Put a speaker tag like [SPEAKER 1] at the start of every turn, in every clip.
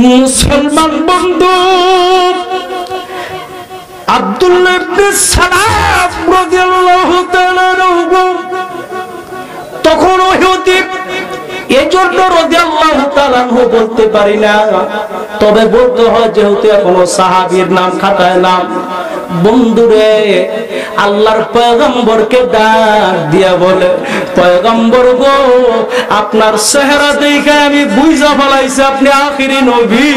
[SPEAKER 1] মুসলমান বন্ধু আব্দুল্লাহ ইবনে সালাম রাদিয়াল্লাহু তাআলা তখন ইহুদি, এজন্য রাদিয়াল্লাহু তাআলা বলতে পারি না, তবে বলতে হয় যেহেতু এখনো সাহাবীর নাম খাতায় নাম। বন্ধুরে, আল্লাহর পয়গম্বরকে ডাক দিয়া বলে, পয়গম্বর গো, আপনার চেহারা দেখে আমি বুঝা ফেলাইছি আপনি আখিরি নবী।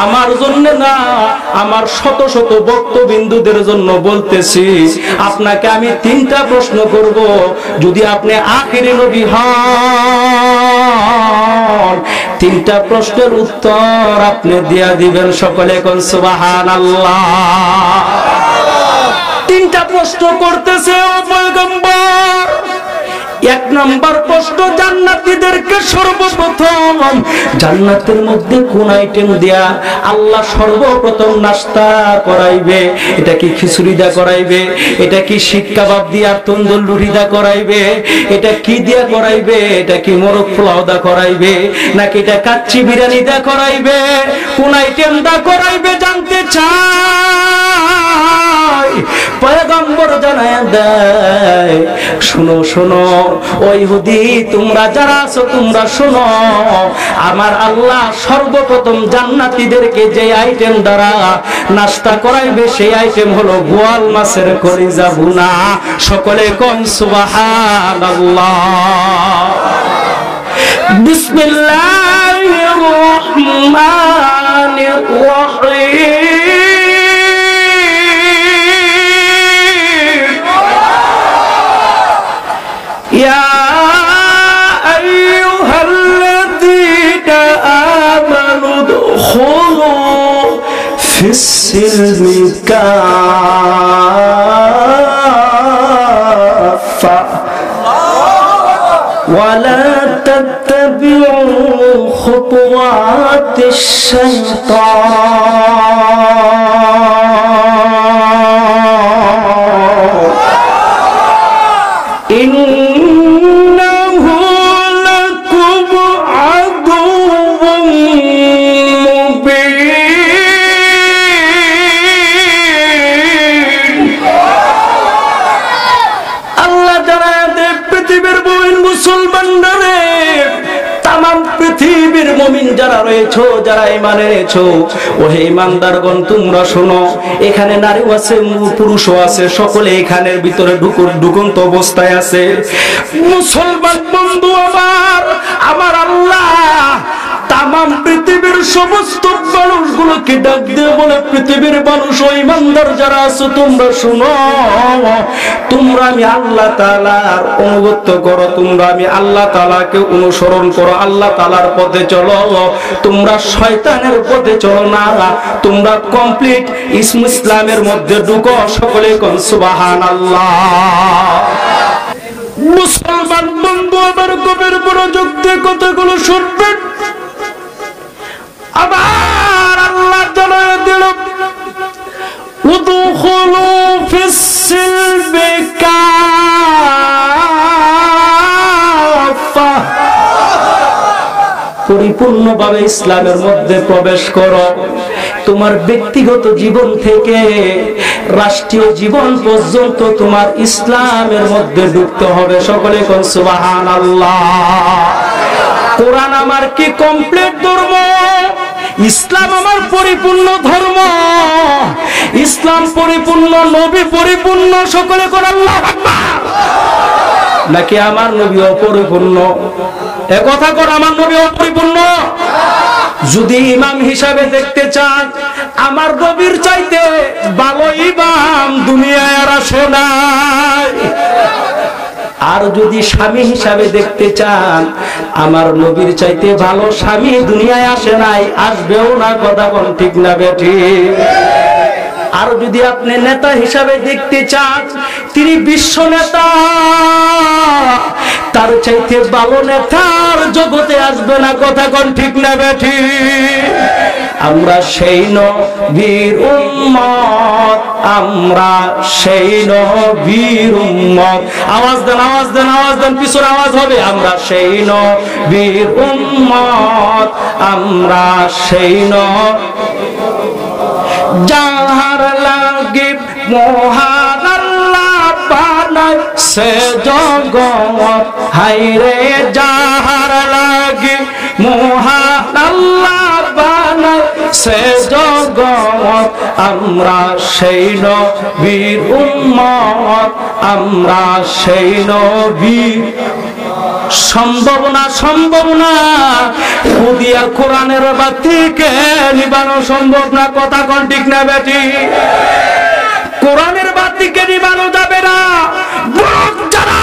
[SPEAKER 1] আমার জন্য না, আমার শত শত ভক্তবিন্দুদের জন্য বলতেছি, আপনাকে আমি 3টা প্রশ্ন করব। যদি আপনি আখিরি নবী হন, 3টা প্রশ্নের উত্তর আপনি দিয়া দিবেন। সকলে কোন সুবহানাল্লাহ। 3টা প্রশ্ন করতেছে ও পয়গম্বর। 1 নম্বর প্রশ্ন, জান্নাতীদেরকে সর্বপ্রথম জান্নাতের মধ্যে কোন আইটেম দিয়া আল্লাহ সর্বপ্রথম নাস্তা করাইবে? এটা কি খিচুড়ি দা করাইবে? এটা কি শিক কাবাব দিয়া তন্দুর রুটি দা করাইবে? এটা কি দিয়া করাইবে? এটা কি মোরগ পোলাও দা করাইবে, নাকি এটা কাচ্চি বিরিয়ানি দা করাইবে? কোন আইটেম দা করাইবে জানতে চাই। পয়গম্বর জানায়া দেয়, শুনো শুনো ও ইহুদি, তোমরা যারা আছো তোমরা শুনো, আমার আল্লাহ সর্বপ্রথম জান্নাতীদেরকে যে আইটেম দ্বারা নাস্তা করাইবে সেই আইটেম হলো বোয়াল মাছের কলিজা ভুনা। সকলে কোন সুবহানাল্লাহ। বিসমিল্লাহির রহমানির রহিম। يا أيها الذين آمنوا ادخلوا في السلم كافة ولا تتبعوا خطوات الشيطان إنه لكم عدو مبين। আল্লাহ জানায় পৃথিবীর মুমিন মুসলমানরা, তামাম পৃথিবীর মুমিন যারা রয়েছে, যারা ঈমান এনেছো, ওহে ঈমানদারগণ তোমরা শোনো, এখানে নারীও আছে পুরুষও আছে, সকলে এখানের ভিতরে ঢুকন্ত অবস্থায় আছে। মুসলমান বন্ধু আমার, আমার আল্লাহ তামাম পৃথিবীর সমস্ত মানুষগুলোকে ডাক দিয়ে বলে, পৃথিবীর মানুষ ও ঈমানদার যারা আছো তোমরা শুনো, তোমরা আমি আল্লাহ তাআলার অনুগত্য করো, তোমরা আমি আল্লাহ তাআলাকে অনুসরণ করো, আল্লাহ তাআলার পথে চলো, তোমরা শয়তানের পথে চলো না, তোমরা কমপ্লিট ইসলামের মধ্যে ঢুকো। সকলে কোন সুবহানাল্লাহ। মুসলমান বন্ধু আমার, গভীর মনোযোগ দিয়ে কথাগুলো শুনবেন। আবার আল্লাহ জানায় দিল, উদখুলু ফিস সিলমি কাফা, পরিপূর্ণভাবে ইসলামের মধ্যে প্রবেশ করো। তোমার ব্যক্তিগত জীবন থেকে রাষ্ট্রীয় জীবন পর্যন্ত তোমার ইসলামের মধ্যে ঢুকতে হবে। সকলে কোন সুবহানাল্লাহ। কোরআন আমার কি কমপ্লিট ধর্ম, ইসলাম আমার পরিপূর্ণ ধর্ম, ইসলাম পরিপূর্ণ, নবী পরিপূর্ণ। সকলে কোন আল্লাহু আকবার। নাকি আমার নবী অপরিপূর্ণ? এ কথা কর, আমার নবী অপরিপূর্ণ? যদি ইমাম হিসাবে দেখতে চান, আমার নবীর চাইতে ভালো ইমাম দুনিয়ায় আর আসে নাই। আর যদি স্বামী হিসাবে দেখতে চান, আমার নবীর চাইতে ভালো স্বামী দুনিয়ায় আসে নাই, আসবেও না। কথা কোন ঠিক না বেঠিক? আর যদি আপনি নেতা হিসাবে দেখতে চান, তিনি বিশ্ব নেতা, তার চাইতে ভালো নেতার জগতে আসবে না। কথা কোন ঠিক না বেঠিক? আমরা সেই নবীর উম্মত, আমরা সেই নবীর উম্মত। আওয়াজ দেন, আওয়াজ দেন, আওয়াজ দেন, পিছনে আওয়াজ হবে। আমরা সেই নবীর উম্মত, আমরা সেই যাহার লাগি মহান আল্লাহ বানাইছে জগৎ, হায়রে যাহার লাগি মহান আল্লাহ বানাইছে জগৎ, আমরা সেই নবীর উম্মত, আমরা সেই নবীর। সম্ভব না, সম্ভব না, খুদিয়া কোরআনের বাতিকে নিবানো সম্ভব না। কথা কোন ঠিক না বেটি? কোরআনের বাতিকে নিবানো যাবে না। যারা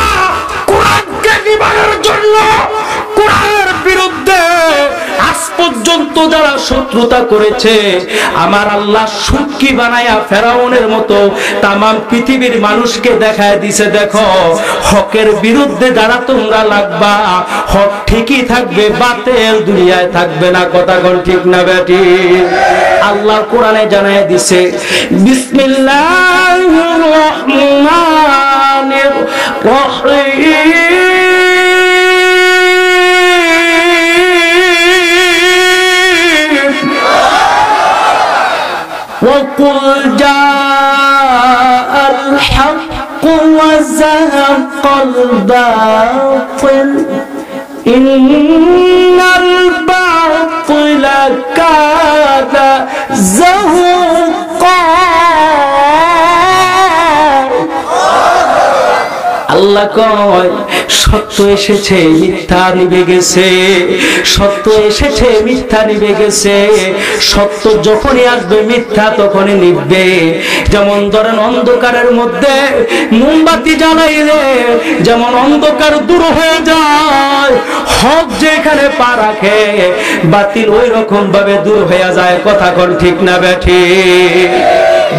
[SPEAKER 1] কোরআনকে নিবানোর জন্য কোরআনের বিরুদ্ধে আজ পর্যন্ত যারা শত্রুতা করেছে, আমার আল্লাহ সুটকি বানায়া ফেরাউনের মতো তামাম পৃথিবীর মানুষকে দেখায় দিছে, দেখো হকের বিরুদ্ধে যারা তোমরা লাগবা, হক ঠিকই থাকবে, বাতিল দুনিয়ায় থাকবে না। কথা কোন ঠিক না বেটি? আল্লাহ কোরআনে জানায় দিছে, বিসমিল্লাহির রহমানির রহিম, وقل جاء الحق وزهق الباطل إن الباطل كان زهوقا। আল্লাহ কয় সত্য এসেছে, মিথ্যা নিভে গেছে, সত্য এসেছে, মিথ্যা নিভে গেছে। সত্য যখনই আসবে মিথ্যা তখনই নিভবে। যেমন ধরেন অন্ধকারের মধ্যে মোমবাতি জ্বালাইলে যেমন অন্ধকার দূর হয়ে যায়, হক যেখানে পা রাখে বাতিল ওই রকম ভাবে দূর হয়ে যায়। কথা কোন ঠিক না বেঠি?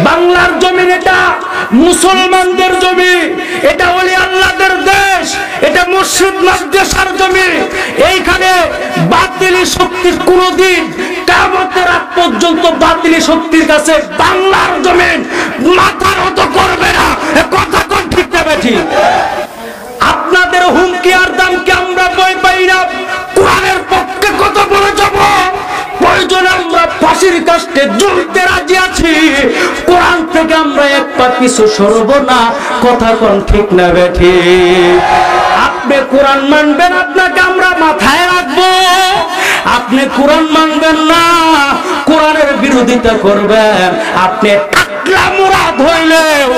[SPEAKER 1] বাংলার জমিন এটা মুসলমানদের জমি, এটা ওলি আল্লাহদের দেশ, এটা মসজিদ মাদ্রাসার জমি। এইখানে বাতিলি শক্তি কোনদিন কিয়ামতের আগ পর্যন্ত বাতিলি শক্তির কাছে বাংলার জমিন মাথার মতো করবে না। কথা কোন ঠিক না বেঠি? আপনাদের হুমকি আর দামকে আমরা ভয় পাই না। কোরআনের পক্ষে কথা বলে যাব, প্রয়োজনে আমরা ফাঁসির কাস্টে ঝুলতে রাজি আছি। কোরআন থেকে আমরা এক পা পিছু সরব না। কথা কোন ঠিক না বেঠি? আপনি কোরআন মানবেন, আপনাকে আমরা মাথায় রাখবো। আপনি কোরআন মানবেন না, কোরআনের বিরোধিতা করবেন, আপনি টাকলা মুরাদ হইলেও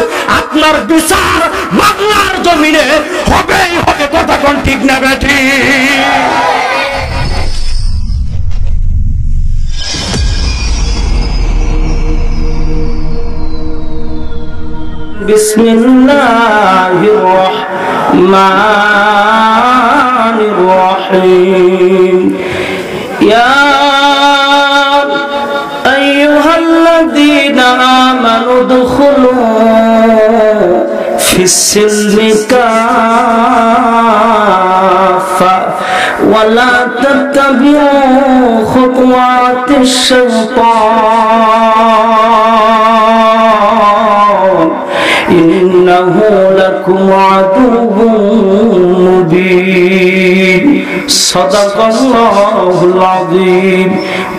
[SPEAKER 1] আপনার বিচার বাংলার জমিনে হবেই হবে। কথা কোন ঠিক না বেঠি? বিসমিল্লাহির রহমানির রহিম, ইয়া আইয়ুহাল্লাযীনা আমানু দুখুলু ফিস-সিলমি কাফা ওয়া লা তাত্তাবিউ খুতুওয়াতিশ শাইতান ইন্নাহু লাকুম আদুউম মুবিন। সাদাকাল্লাহুল আযীম।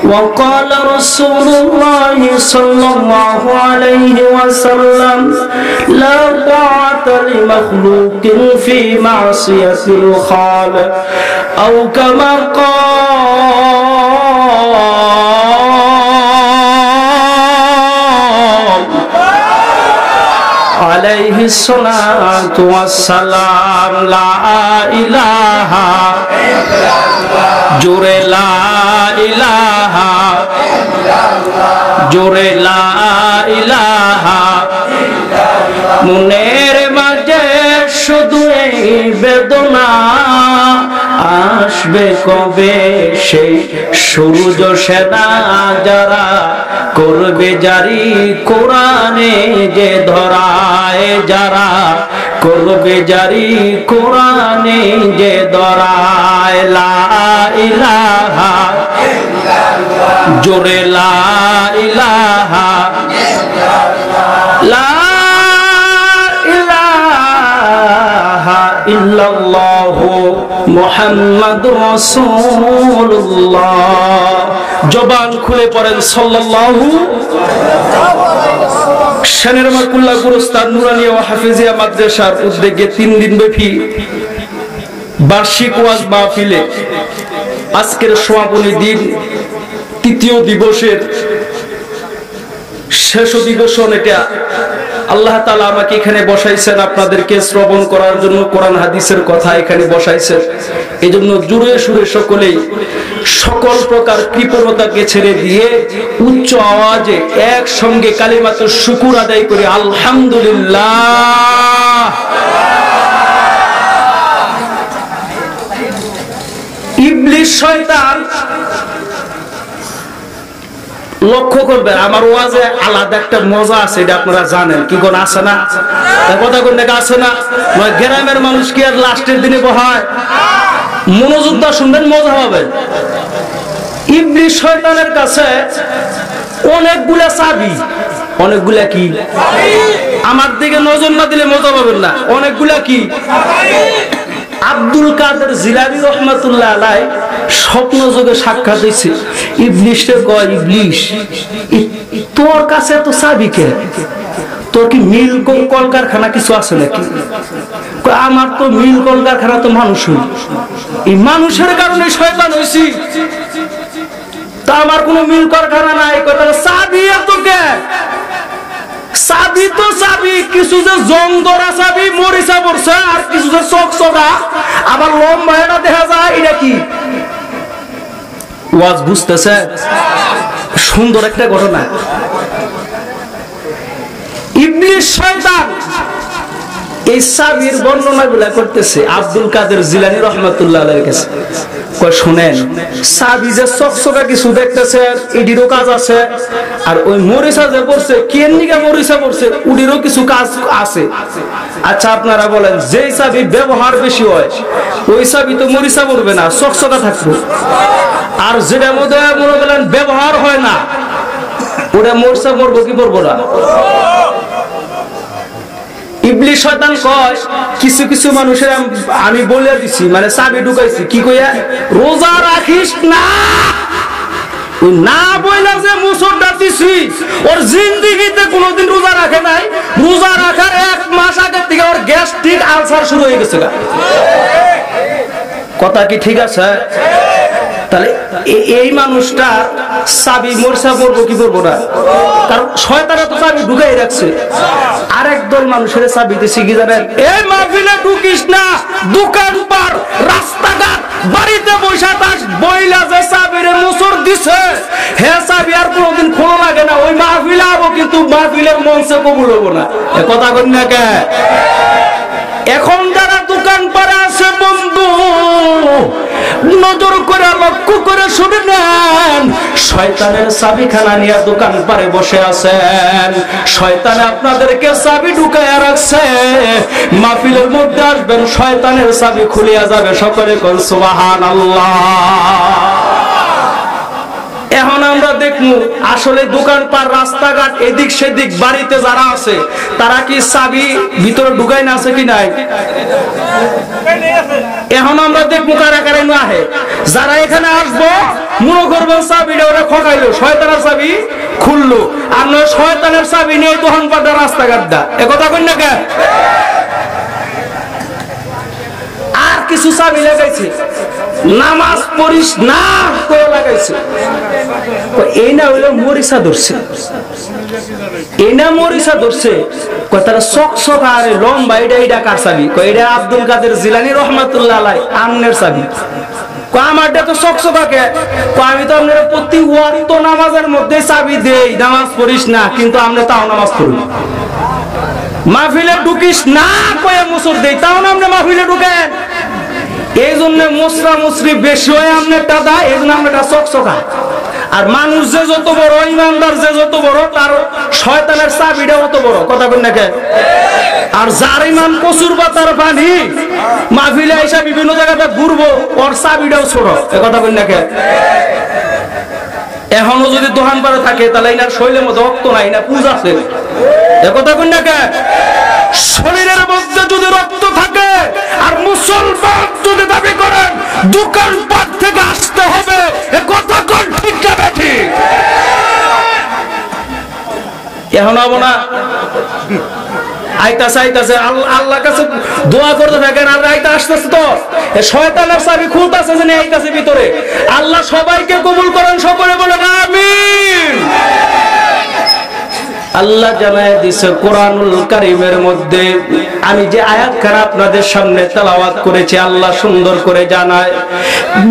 [SPEAKER 1] ওয়া ক্বালা রাসূলুল্লাহি সাল্লাল্লাহু আলাইহি ওয়াসাল্লাম লা তাআতা লিমাখলুকিন ফি মা'সিয়াতিল খালিক আও কামা আলাইহি সালাতু ওয়াসসালাম। লা ইলাহা ইল্লাল্লাহ, জোরে লা ইলাহা ইল্লাল্লাহ, জোরে লা ইলাহা ইল্লাল্লাহ। মনের মাঝে শুধু এই বেদনা, আসবে কবে সেই সূর্য সেনা যারা করবে জারি কোরআনে যে ধরায়, যারা করবে জারি কোরআনে যে ধরায়। লা ইলাহা ইল্লাল্লাহ, জোরে লা ইলাহা লা ইলাহা ইল্লাল্লাহু মুহাম্মাদুর রাসূলুল্লাহ। জবান খুলে পড়েন সাল্লাল্লাহু। শানের মাকুল্লাহ গুরুস্তান নুরানিয়া ও হাফেজিয়া মাদ্রাসার উদ্যোগে 3 দিন ব্যাপী বার্ষিক ওয়াজ মাহফিলে আজকের সমাপনী দিন, তৃতীয় দিবসের শেষ অধিবেশন এটা। আল্লাহ তাআলা আমাকে এখানে বসাইছেন আপনাদেরকে শ্রবণ করার জন্য, কোরআন হাদিসের কথা এখানে বসাইছেন। এজন্য জুড়ে সুরে সকলেই সকল প্রকার কৃপণতাকে ছেড়ে দিয়ে উচ্চ আওয়াজে একসঙ্গে কালিমাতুশ শুকুর আদায় করি আলহামদুলিল্লাহ। ইবলিস শয়তান লক্ষ্য করবেন, আমার ওয়াজে আলাদা একটা মজা আছে, এটা আপনারা জানেন। কি কোন আছে না? কথা কোন দেখা আছে না? গ্রামের মানুষ কি আর লাস্টের দিনে বহায়? মনোযোগ দা শুনবেন, মজা হবে। ইবলিস শয়তানের কাছে অনেকগুলা চাবি। অনেকগুলা কি? আমার দিকে নজর না দিলে মজা পাবেন না। অনেকগুলা কি? আব্দুল কাদের জিলানী রহমাতুল্লাহ আলাইহি স্বপ্ন যোগে সাক্ষাৎ দিয়েছে। ইবলিসকে কয়, ইবলিস তোর কাছে তো চাবি কে? তোর কি মিল কলকারখানা কিছু আছে নাকি? আমার তো মিল কলকারখানা তো মানুষ, এই মানুষের কারণে শয়তান হইছি, তা আমার কোনো মিল কারখানা নাই। চাবি এত কে? চাবি তো চাবি, কিছু যে জং ধরা চাবি মরিচা পড়ছে, আর কিছু যে চকচকা আবার লম্বা এটা দেখা যায়। এটা কি ওয়াজ বুঝতেছে? সুন্দর একটা ঘটনা। ইবলিস শয়তান এই চাবির বর্ণনা গুলা করতেছে আব্দুল কাদের জিলানী রহমাতুল্লাহ আলাইহির কাছে। কয় শুনেন, চাবি যে চকচকা কিছু দেখতেছে এটিরও কাজ আছে, আর ওই মরিচা যে পড়ছে কেন নিকা মরিচা পড়ছে ওটিরও কিছু কাজ আছে। আচ্ছা আপনারা বলেন, যে চাবি ব্যবহার বেশি হয় ওই চাবি তো মরিচা পড়বে না, চকচকা থাকবে। আর যেটা মধ্যে মনে করেন ব্যবহার হয় না ওটা মরিচা পড়বো কি পড়বো না? ইবলিস শয়তান কয়, কিছু কিছু মানুষের আমি বলে দিছি, মানে চাবি ঢুকাইছি, কি কইয়া? রোজা রাখিস না। না বইলা যে মুসরটা দিছি, ওর জিন্দেগিতে কোনোদিন রোজা রাখে নাই। রোজা রাখার 1 মাস আগে থেকে ওর গ্যাস্ট্রিক আলসার শুরু হয়ে গেছে। কথা কি ঠিক আছে? তাহলে এই মানুষটা চাবি মরসা পড়বো কি করবো না? কারণ শয়তানে তো চাবি ঢুকাই রাখছে। আরেক দল মানুষের চাবি দিচ্ছে কি জানেন? এই মাহফিলে ঢুকিস না, দোকান পার, রাস্তাঘাট, বাড়িতে বসে থাক, বইলা যে চাবিরে মুসর দিছে হে চাবি আর কোনোদিন খোলা লাগে না। ওই মাহফিলে আবো কিন্তু মাহফিলের মঞ্চে কবুল হবো না। কথা কই না কে? এখন যারা দোকান পারে আছে বন্ধু, নজর করে লক্ষ্য করে শুনে নেন, শয়তানের চাবিখানা নিয়ে দোকান পারে বসে আছেন। শয়তানে আপনাদেরকে চাবি ঢুকাইয়া রাখছে। মাহফিলের মধ্যে আসবেন, শয়তানের চাবি খুলিয়া যাবে। সকলে কোন সুবহানাল্লাহ। এখন আমরা দেখবো আসলে দোকান পার, রাস্তাঘাট, এদিক সেদিক, বাড়িতে যারা আছে তারা কি চাবি ভিতরে ঢুকাই না আছে কি নাই? এখন আমরা দেখবো কারা কারা আহে। যারা এখানে আসবো মনে করবেন চাবিটা ওরা খকাইলো, শয়তানের চাবি খুললো, আর নয় শয়তানের চাবি নিয়ে দোকান পাটা রাস্তাঘাটটা। একথা কই না কে? আর কিছু চাবি লাগাইছে, নামাজ পড়িস না করে লাগাইছে। এই না হইলো মরিচা ধরছে, এই না মরিচা ধরছে। তারা চকচক আর লম্বা, এটা কার চাবি? এটা আব্দুল কাদের জিলানী রহমাতুল্লাহ আলাইহি আমনের চাবি। আমারটা তো চকচকাকে, আমি তো আপনার প্রতি ওয়াক্ত নামাজের মধ্যে চাবি দেই, নামাজ পড়িস না, কিন্তু আমরা তাও নামাজ পড়ি। মাহফিলে ঢুকিস না কয়ে মুসর দেই, তাও না আপনি মাহফিলে ঢুকেন। এই জন্য মুসরা মুসরি বেশি হয় আপনার দাদা, এই জন্য আপনার চকচকা। আর মানুষ যে যত বড়, ইমানদার যে যত বড়, তার শয়তানের চাবিটা অত বড়। কথা বল না কে? আর যার ইমান প্রচুর বা তার পানি, মাহফিলে এসে বিভিন্ন জায়গাতে ঘুরবো, ওর চাবিটাও ছোট। কথা বল না কে? এখনো যদি দোহান পারে থাকে তাহলে এনার শরীরের মধ্যে রক্ত নাই, না পুজ আছে। একথা কই না কে? শরীরের মধ্যে যদি রক্ত থাকে আর মুসলমান যদি দাবি করেন দোকানপাট থেকে আসতে হবে, এ কথা কোন ঠিক না ঠিক? এখন হবো না আইতাছে আল্লাহর কাছে দোয়া করতে থাকেন, আর আইতা আসতেছে তো শয়তানের চাবি খুলতাছে যে আইতাছে ভিতরে। আল্লাহ সবাইকে কবুল করেন, সকলে বলেন আমিন। আল্লাহ জানায় দিছে কোরআনুল কারীমের মধ্যে, আমি যে আয়াতখানা আপনাদের সামনে তেলাওয়াত করেছি আল্লাহ সুন্দর করে জানায়,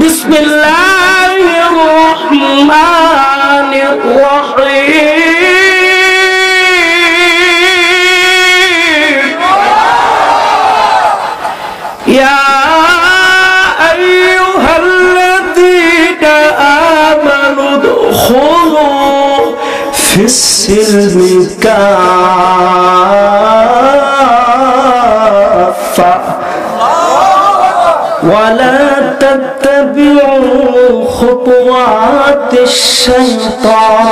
[SPEAKER 1] বিসমিল্লাহির রহমানির রহিম, ইয়া আইয়ুহাল্লাযীনা আমানু দুখুলু ফিস-সিলমি কাফা ওয়া লা তাত্তাবিউ খুতুওয়াতিশ শাইতান,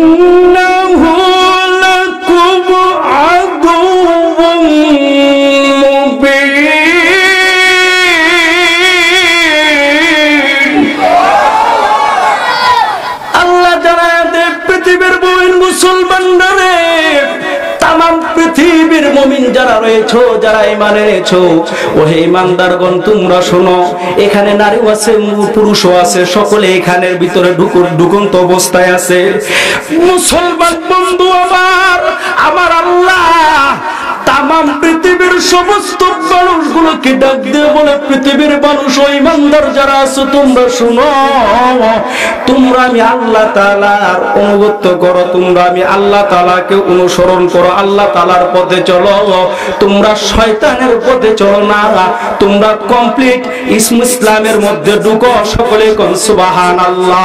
[SPEAKER 1] ইন্নাহু লাকুম আদুউম মুবিন। আল্লাহ জানায় দেন পৃথিবীর মুমিন মুসলমানরা, তামাম পৃথিবীর মুমিন যারা রয়েছে, যারা ঈমান এনেছো, ও হে ঈমানদারগণ তোমরা শোনো, এখানে নারীও আছে পুরুষও আছে, সকলে এখানের ভিতরে ঢুকন্ত অবস্থায় আছে। মুসলমান বন্ধু আমার আল্লাহ তামাম পৃথিবীর সমস্ত মানুষগুলোকে ডাক দিয়ে বলে, পৃথিবীর মানুষ ও ঈমানদার যারা আছো তোমরা শুনো, তোমরা আমি আল্লাহ তাআলার অনুগত্য করো, তোমরা আমি আল্লাহ তাআলাকে অনুসরণ করো, আল্লাহ তাআলার পথে চলো, তোমরা শয়তানের পথে চলো না, তোমরা কমপ্লিট ইসলামের মধ্যে ঢুকো। সকলে কোন সুবহানাল্লাহ।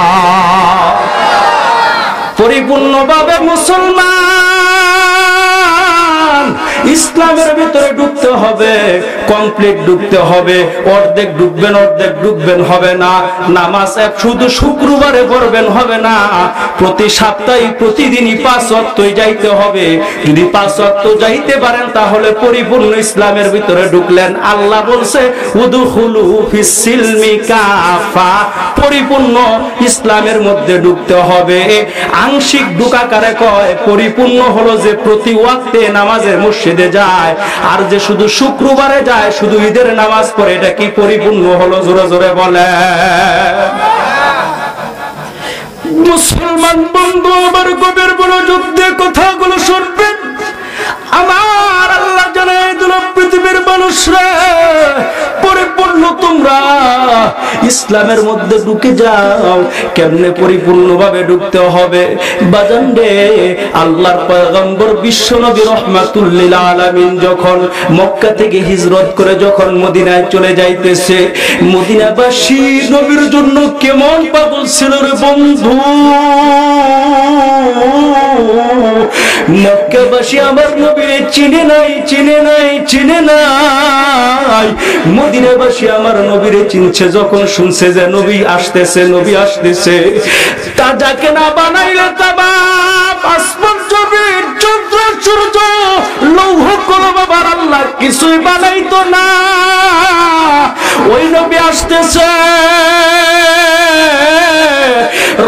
[SPEAKER 1] পরিপূর্ণভাবে মুসলমান ইসলামের ভিতরে ঢুকতে হবে, কমপ্লিট ঢুকতে হবে। অর্ধেক ঢুকবেন হবে না। নামাজ শুধু শুক্রবারে পড়বেন হবে না, প্রতি সপ্তাহে প্রতিদিনই 5 ওয়াক্ত যাইতে হবে। যদি 5 ওয়াক্ত যাইতে পারেন তাহলে পরিপূর্ণ ইসলামের ভিতরে ঢুকলেন। আল্লাহ বলছে উদখুলু ফিস-সিলমি কাফা, পরিপূর্ণ ইসলামের মধ্যে ঢুকতে হবে। আংশিক ঢুকা কারে কয়? পরিপূর্ণ হলো যে প্রতি ওয়াক্তে নামাজে মসজিদে যায়, আর যে শুধু শুক্রবারে যায়, শুধু ঈদের নামাজ পড়ে, এটা কি পরিপূর্ণ হলো? জোরে জোরে বলে। মুসলমান বন্ধু আমার গভীর মনোযোগ দিয়ে কথাগুলো শুনবেন। আমার আল্লাহ জানায় দিল পৃথিবীর মানুষরা, পরিপূর্ণ তোমরা ইসলামের মধ্যে ঢুকে যাও। কেমনে পরিপূর্ণভাবে ঢুকতে হবে? বাজান রে, আল্লাহর পয়গম্বর বিশ্বনবী রাহমাতুল লিল আলামিন যখন মক্কা থেকে হিজরত করে যখন মদিনায় চলে যাইতেছে, মদিনাবাসী নবীর জন্য কেমন পাগল ছিল রে বন্ধু। মক্কাবাসী আমার নবীরে চিনে নাই। মদিনাবাসী আমার নবীরে চিনছে যখন শুনছে যে নবী আসতেছে। তা যাকে না বানাইলে তামাম আসমান জমিন চন্দ্র সূর্য লৌহ কলম আবার আল্লাহ কিছুই বানাইতো না। ওই নবী আসতেছে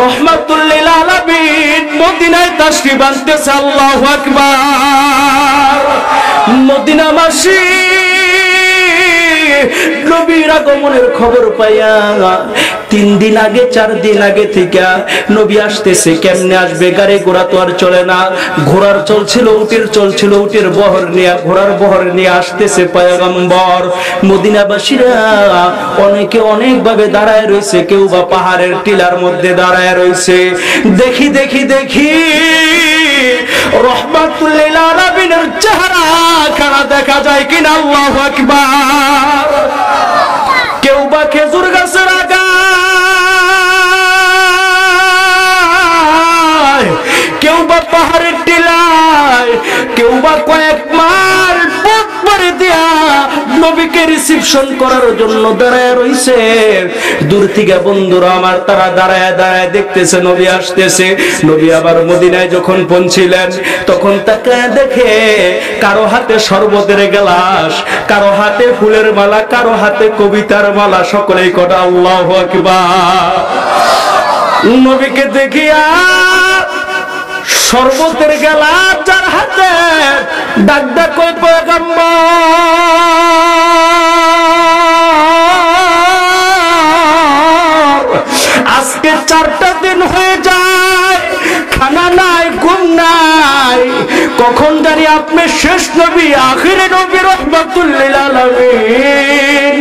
[SPEAKER 1] রহমাতুল লিল আলামিন, মদিনায় তাশরীফ আনতেছে। আল্লাহু আকবার। মদিনাবাসী নবীর আগমনের খবর পাইয়া 3 দিন আগে 4 দিন আগে থেকে নবী আসতেছে। কেমনে আসবে? গাড়ি ঘোড়া তো আর চলে না, ঘোড়ার চলছিল, উটের বহর নিয়ে, ঘোড়ার বহর নিয়ে আসতেছে পয়গম্বর। মদিনাবাসীরা অনেকে অনেক ভাবে দাঁড়ায় রয়েছে, কেউ বা পাহাড়ের টিলার মধ্যে দাঁড়ায় রয়েছে। দেখি রহমাতুল লিল আলামিনের চেহারা খানা দেখা যায় কিনা। আল্লাহু আকবার। কেউ বা খেজুর গাছের আগায়, কেউ বা পাহাড়ের টিলায়, কেউ বা কয়েক মাইল পথ পাড়ি দিয়া নবীকে রিসিপশন করার জন্য দাঁড়ায় রইছে। দূর থেকে বন্ধুরা আমার তারা দাঁড়ায় দাঁড়ায় দেখতেছে নবী আসতেছে। নবী আবার মদিনায় যখন পৌঁছিলেন তখন তাকায় দেখে কারো হাতে শরবতের গ্লাস, কারো হাতে ফুলের মালা, কারো হাতে কবিতার মালা, সকলেই কটা আল্লাহু আকবার। নবীকে দেখিয়া শরবতের গ্লাস যার হাতে, ডাক ডাক কই পয়গম্বর, আজকে 4টা দিন হয়ে যায়, খানা নাই, ঘুম নাই, কখন জানি আপনি শেষ নবী, আখিরে নবী, রহমাতুল লিল আলামিন,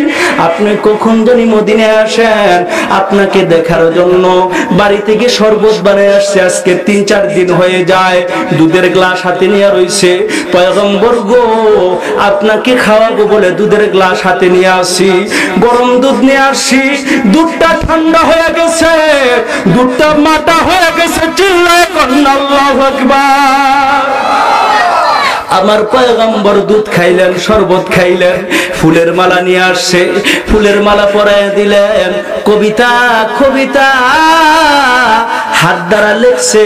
[SPEAKER 1] আপনি কখন জানি মদিনায় আসেন, আপনাকে দেখার জন্য বাড়ি থেকে শরবত বানিয়ে আসছে। আজকে 3-4 দিন হয়ে যায়, দুধের গ্লাস হাতে নিয়ে রইছে। পয়গম্বর গো, আপনাকে খাওয়াবো বলে দুধের গ্লাস হাতে নিয়ে আসি, গরম দুধ নিয়ে আসি, দুধটা ঠান্ডা হয়ে গেছে, দুধটা মাটা হয়ে গেছে, চিল্লায় কন্না আল্লাহু আকবার। আমার পয়গম্বর দুধ খাইলেন, শরবত খাইলেন, ফুলের মালা নিয়ে আসছে, ফুলের মালা পরায় দিলেন, কবিতা কবিতা হাত দ্বারা লেখছে,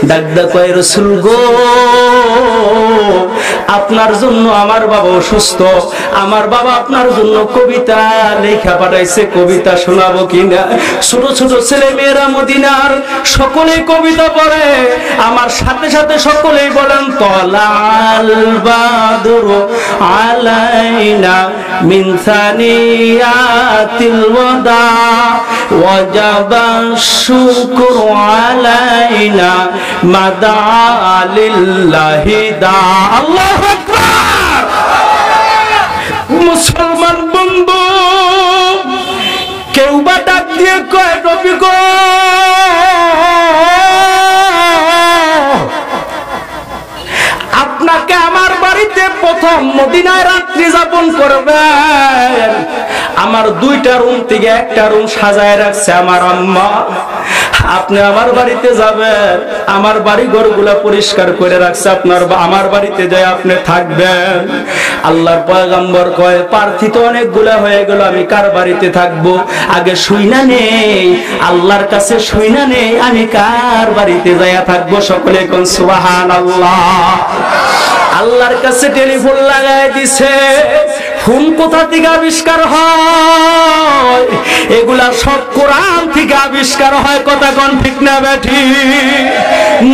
[SPEAKER 1] ডাকদা কয় রাসূল গো, আপনার জন্য আমার বাবা অসুস্থ, আমার বাবা আপনার জন্য কবিতা লেখা পাঠাইছে, কবিতা শোনাবো কিনা? ছোট ছোট ছেলে মেয়েরা মদিনার সকলেই কবিতা পড়ে, আমার সাথে সাথে সকলেই বলেন তলাল বাদরু আলাইনা মিন সানিয়াতিল ওয়াদা ওয়াজাবা শুকরু আলাইনা মাদা লিল্লাহি দা। আল্লাহু আকবার। মুসলমান বন্ধু, কেউ বা ডাক দিয়ে কয় নবী গো, আপনাকে আমার বাড়িতে প্রথম মদিনায় রাত্রি যাপন করবেন, আমার 2টা রুম থেকে 1টা রুম সাজায় রাখছে আমার আম্মা, আপনি আমার বাড়িতে যাবেন, আমার বাড়ি ঘরগুলা পরিষ্কার করে রাখছে, আপনার আমার বাড়িতে যায় আপনি থাকবেন। আল্লাহর পয়গম্বর কয় প্রার্থী তো অনেকগুলা হয়ে গেল, আমি কার বাড়িতে থাকবো? আগে শুইনা নেই, আল্লাহর কাছে শুইনা নেই, আমি কার বাড়িতে যাইয়া থাকবো? সকলে কোন সুবহানাল্লাহ। আল্লাহর কাছে টেলিফোন লাগায় দিছে, ফোন কোথা থেকে আবিষ্কার হয়? এগুলা সব কোরআন থেকে আবিষ্কার হয়, কথা কোন ঠিক না বেঠি?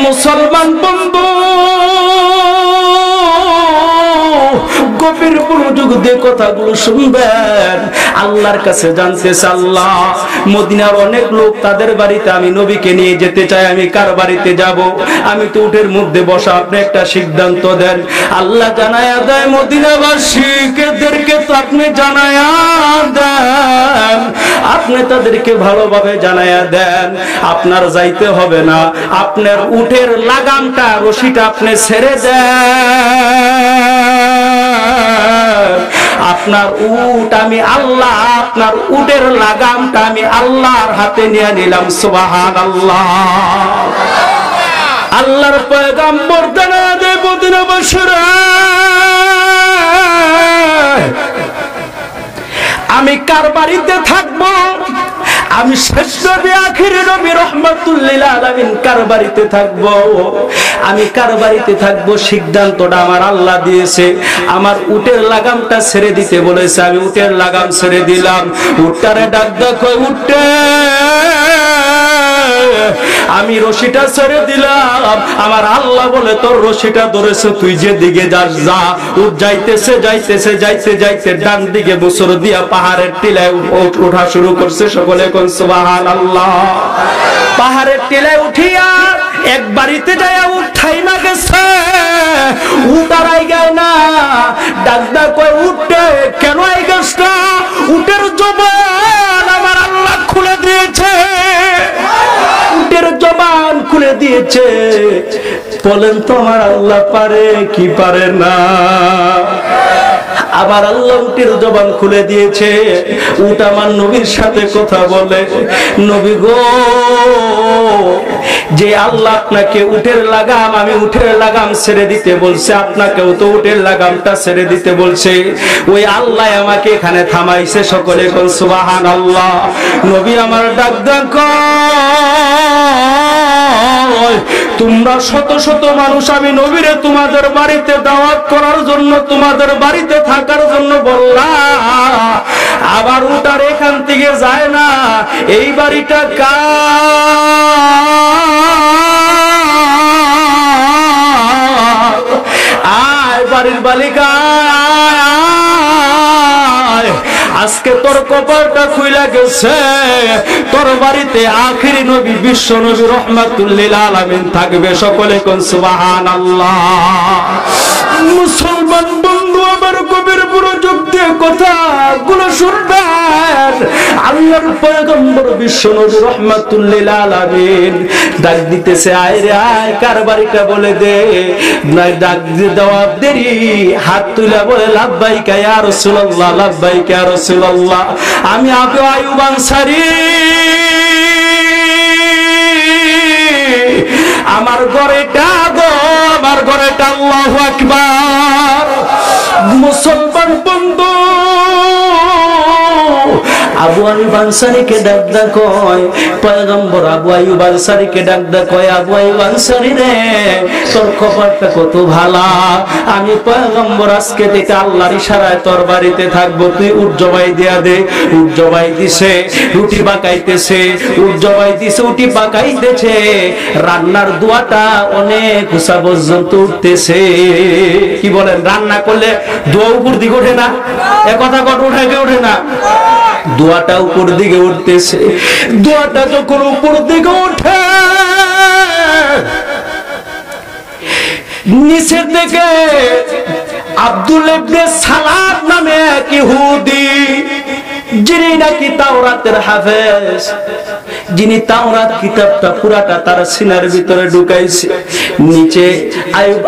[SPEAKER 1] মুসলমান বন্ধু, গভীর মনোযোগ দিয়ে কথাগুলো শুনবেন, আল্লাহর কাছে জানতেছে আল্লাহ মদিনার অনেক লোক, তাদের বাড়িতে আমি নবীকে নিয়ে যেতে চাই, আমি কার বাড়িতে যাব? আমি তো উটের মধ্যে বসা, আপনি একটা সিদ্ধান্ত দেন। আল্লাহ জানায়া দেয় মদিনাবাসীদেরকে, তো আপনি জানায়া দেন, আপনি তাদেরকে ভালোভাবে জানায়া দেন, আপনার যাইতে হবে না, আপনার উটের লাগামটা, রশিটা আপনি ছেড়ে দেন, আপনার উট আমি আল্লাহ, আপনার উটের লাগামটা আমি আল্লাহর হাতে নিয়ে নিলাম। সুবহানাল্লাহ। আল্লাহর পয়গম্বর জানায়া দেয় মদিনাবাসীরা, আমি কার বাড়িতে থাকবো? আমি শেষ নবী, আখিরে নবী, রহমাতুল লিল আলামিন কার বাড়িতে থাকবো? আমি কার বাড়িতে থাকবো সিদ্ধান্তটা আমার আল্লাহ দিয়েছে। আমার উটের লাগামটা ছেড়ে দিতে বলেছে, আমি উটের লাগাম ছেড়ে দিলাম। উটটারে ডাক ডাক কই, উঠতে আমি রশিটা ছেড়ে দিলাম, আমার আল্লাহ বলে তোর রশিটা ধরেছে, তুই যে দিকে যাস যা। উট যাইতেছে যাইতেছে যাইতে যাইতে ডান দিকে বছর দিয়া পাহাড়ের টিলায় ওঠা শুরু করছে। সকলে কোন সুবহানাল্লাহ। পাহাড়ের টিলায় উঠিয়া এক বাড়িতে যায় উট থাইমা গেছে, উট আর আইগায় না। ডাক ডাক কয়, উঠতে কেন আইগাস না? উটের জবান আমার আল্লাহ খুলে দিয়েছে, উটের জবান খুলে দিয়েছে। বলেন তো আমার আল্লাহ পারে কি পারে না? আবার আল্লাহ উটের জবান খুলে দিয়েছে, উট আমার নবীর সাথে কথা বলে, নবী গো, যে আল্লাহ আপনাকে উটের লাগাম, আমি উটের লাগাম ছেড়ে দিতে বলছে, আপনাকেও তো উটের লাগামটা ছেড়ে দিতে বলছে, ওই আল্লাহ আমাকে এখানে থামাইছে। সকলে বল সুবহানাল্লাহ। নবী আমার ডাক ডাক, তোমরা শত শত মানুষ, আমি নবীরে তোমাদের বাড়িতে দাওয়াত করার জন্য, তোমাদের বাড়িতে থাকার জন্য বললাম, আবার উটার এখান থেকে যায় না, এই বাড়িটা কার? আয় বাড়ির বালিকা, আজকে তোর কপালটা খুইলা গেছে, তোর বাড়িতে আখিরি নবী বিশ্ব নবী রাহমাতুল লিল আলামিন থাকবে। সকলে কোন সুবহানাল্লাহ। মুসলমান বন্ধু আমার কবির মনোযোগ দিয়ে কথাগুলো শুনবেন। আল্লাহর পয়গম্বর বিশ্ব নবী রাহমাতুল লিল আলামিন ডাক দিতেছে, আয় রে আয়, কার বাড়িটা বলে দে। ডাক দিয়ে জবাব দেরি, হাত তুলে বলে, লাব্বাইকা ইয়া রাসূলুল্লাহ, লাব্বাইকা ইয়া রাসূলুল্লাহ, আমি আবু আইয়ুব আনসারী, আমার ঘরেটা গো, আমার ঘরেটা। আল্লাহু আকবার। মুসলমান বন্ধু আবু আইয়ুব আনসারীকে ডাক ডাক কয়, পয়গম্বর আবু আইয়ুব আনসারীকে ডাক ডাক কয়, আবু আইয়ুব আনসারী রে, তোর কপালটা কত ভালা, আমি পয়গম্বর আজকে থেকে আল্লাহর ইশারায় তোর বাড়িতে থাকবো, তুই উট জবাই দিয়া দে। উট জবাই দিছে, রুটি পাকাইতেছে, উট জবাই দিছে, রুটি পাকাইতেছে, রান্নার দোয়াটা অনেক উঁচা পর্যন্ত উঠতেছে। কি বলেন, রান্না করলে দোয়া উপর দিকে ওঠে না? এ কথা কত উঠাকে ওঠে না? দোয়াটা উপর দিকে উঠতেছে। দোয়াটা যখন উপর দিকে ওঠে, নিচের দিকে আব্দুল ইবনে সালাম নামে এক ইহুদি, যিনি নাকি তাওরাতের হাফেজ, যিনি তাওরাত কিতাবটা পুরাটা তার সিনার ভিতরে ঢুকাইছে। নিচে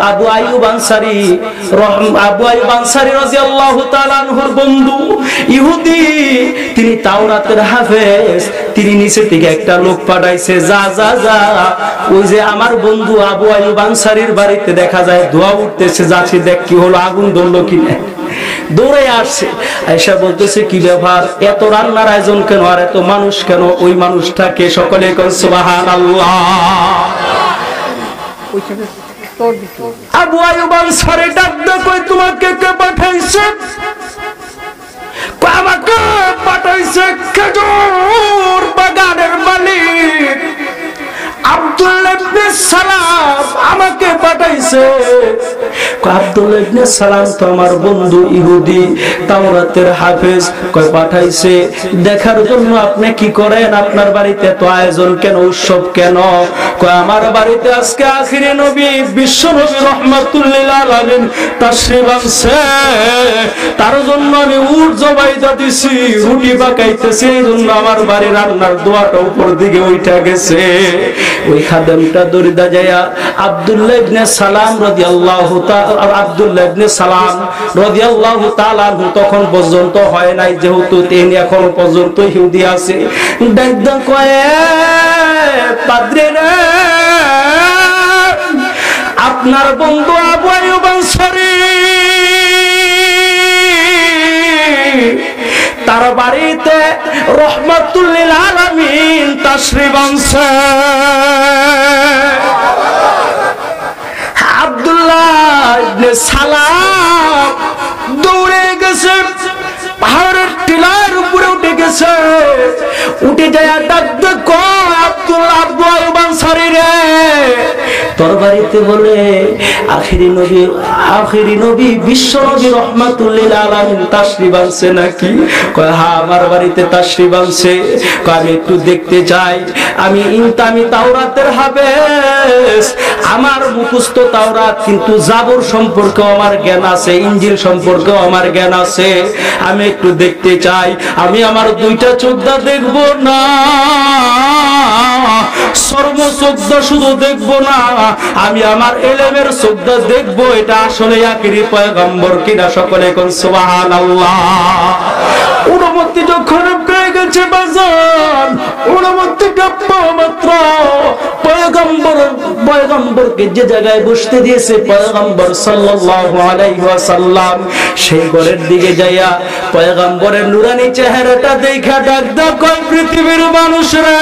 [SPEAKER 1] আবু আইয়ুব আনসারী, আবু আইয়ুব আনসারী রাদিয়াল্লাহু তাআলা আনহুর বন্ধু ইহুদি, তিনি তাওরাতের হাফেজ, তিনি নিচে থেকে একটা লোক পাঠাইছে, যা যা যা, ওই যে আমার বন্ধু আবু আইয়ুব আনসারীর বাড়িতে দেখা যায় ধোঁয়া উঠতেছে, যাচ্ছি দেখ কি হলো, আগুন ধরলো কিনা। দৌড়ে আসছে, আয়েশা বলতেছে, কি ব্যাপার, এত রান্নার আয়োজন কেন, আর এত মানুষ কেন? ওই মানুষটাকে সকলে কোন সুবহানাল্লাহ। আবু আইয়ুব আনসারী ডাক দিয়ে কই, তোমাকে কে পাঠাইছে? আমাকে পাঠাইছে খেজুর বাগানের মালিক আব্দুল্লাহ ইবনে সালাম, আমাকে পাঠাইছে। আব্দুল্লাহ ইবনে সালাম তো আমার বন্ধু ইহুদি, তাওরাতের হাফেজ, কয় পাঠাইছে দেখার জন্য। আপনি কি করেন? আপনার বাড়িতে তো আয়োজন কেন, উৎসব কেন? কয় আমার বাড়িতে আজকে আখিরি নবী বিশ্ব নবী রাহমাতুল লিল আলামিন তাশরীফ আনছে, তার জন্য আমি উট জবাই দিছি, রুটি পাকাইতেছি, এই জন্য আমার বাড়ি রান্নার দোয়াটা উপর দিকে উঠা গেছে। ওই খাদেমটা দরিদা যায়া আব্দুল্লাহ ইবনে সালাম রাদিয়াল্লাহু তাআলা, আব্দুল্লাহ ইবনে সালাম রাদিয়াল্লাহু তাআলা তখন পর্যন্ত হয় নাই, যেহেতু তিনি এখন পর্যন্ত ইহুদি আছে, ডাকদা কয়, পাদ্রী রে, আপনার বন্ধু আবু আইয়ুব আনসারী তার বাড়িতে রাহমাতুল লিল আলামিন তাশরীফ আনছে। আব্দুল্লাহ ইবনে সালাম দৌড়ে গেছে, পাহাড়ের টিলার উপরে উঠে গেছে, উঠে যায় ডাক দিয়ে কয়, আব্দুল্লাহ, আবু আইয়ুব আনসারী রে, তোর বাড়িতে বলে আখিরি নবী বিশ্ব নবী রাহমাতুল লিল আলামিন তাশরীফ আনছে নাকি? কয় হ্যাঁ, আমার বাড়িতে তাশরীফ আনছে। কয় আমি একটু দেখতে চাই। আমি তাওরাতের হাফেজ, আমার মুখস্থ তাওরাত, কিন্তু জাবর সম্পর্কে আমার জ্ঞান আছে, ইনজিল সম্পর্কে আমার জ্ঞান আছে, আমি একটু দেখতে চাই। আমি আমার দুইটা চোখটা দেখবো না, সর্বচোখটা শুধু দেখবো না, আমি আমার ইলমের চোখটা দেখবো এটা আসলে আখিরি পয়গম্বর কিনা। সকলে কোন সুবহানাল্লাহ। অনুমতি যখন পেয়ে গেছে বাজান, অনুমতিটা পাওয়া মাত্র পয়গম্বরকে যে জায়গায় বসতে দিয়েছে পয়গম্বর সাল্লাল্লাহু আলাইহি ওয়াসাল্লাম, সেই ঘরের দিকে যাইয়া পয়গম্বরের নূরানি চেহারাটা দেখা ডাক দাও, কয় পৃথিবীর মানুষরা,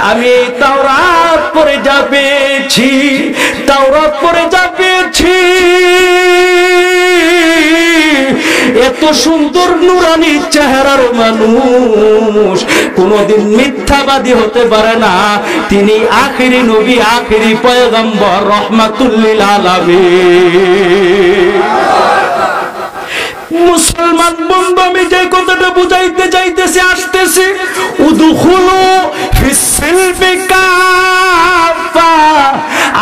[SPEAKER 1] আমি তাওরাত পড়ে যা পেয়েছি, তাওরাত পড়ে যা পেয়েছি, এত সুন্দর নূরানি চেহারার মানুষ কোনদিন মিথ্যাবাদী হতে পারে না। তিনি আখিরি নবী, আখিরি পয়গম্বর, রহমাতুল লিল আলামিন। মুসলমান বন্ধু, আমি যে কথাটা বুঝাইতে চাইতেছি আসতেছি, উদখুলু ফিস-সিলমি কাফা।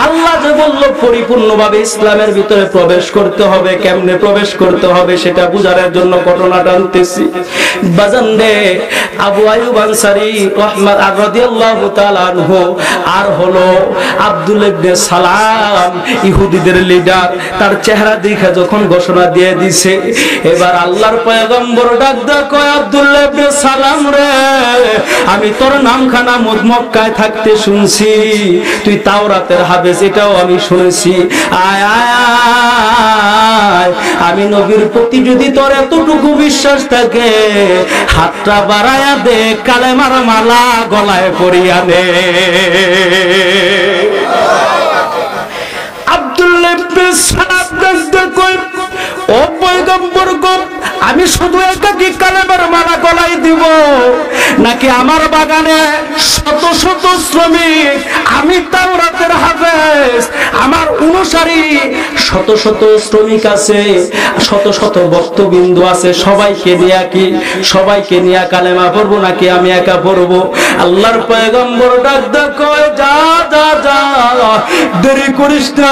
[SPEAKER 1] আল্লাহ যে বলল পরিপূর্ণভাবে ইসলামের ভিতরে প্রবেশ করতে হবে, কেমনে প্রবেশ করতে হবে সেটা বুঝানোর জন্য ঘটনাটা আনতেছি। বাজান রে, আবু আইয়ুব আনসারী রাদিয়াল্লাহু তাআলা আনহু আর হলো আব্দুল ইবনে সালাম, ইহুদিদের লিডার, তার চেহারা দেখে যখন ঘোষণা দিয়ে দিছে, এবার আল্লাহর পয়গম্বর ডাক দেয়, কয় আব্দুল্লাহ ইবনে সালাম রে, আমি তোর নামখানা মক্কায় থাকতে শুনছি, তুই তাওরাতের হাফেজ, এটাও আমি শুনেছি। আয় আয় আয়, আমি নবীর প্রতি যদি তোর এতটুকু বিশ্বাস থাকে, হাতটা বাড়ায়া দে, কালেমার মালা গলায় পরিয়া নে। আব্দুল্লাহ ইবনে সালাম ডাক দেয়, কয় ও পয়গম্বর গো, আমি শুধু একাকি কালেমার মালা গলায় দিব, নাকি আমার বাগানে শত শত শ্রমিক, আমি তাওরাতের হাফেজ, আমার অনুসারী শত শত শ্রমিক আছে, শত শত ভক্তবিন্দু আছে, সবাইকে নিয়ে কি, সবাইকে নিয়ে কালেমা পড়বো নাকি আমি একা পড়বো? আল্লাহর পয়গম্বর ডাক দেয়, কয় যা যা যা, দেরি করিস না,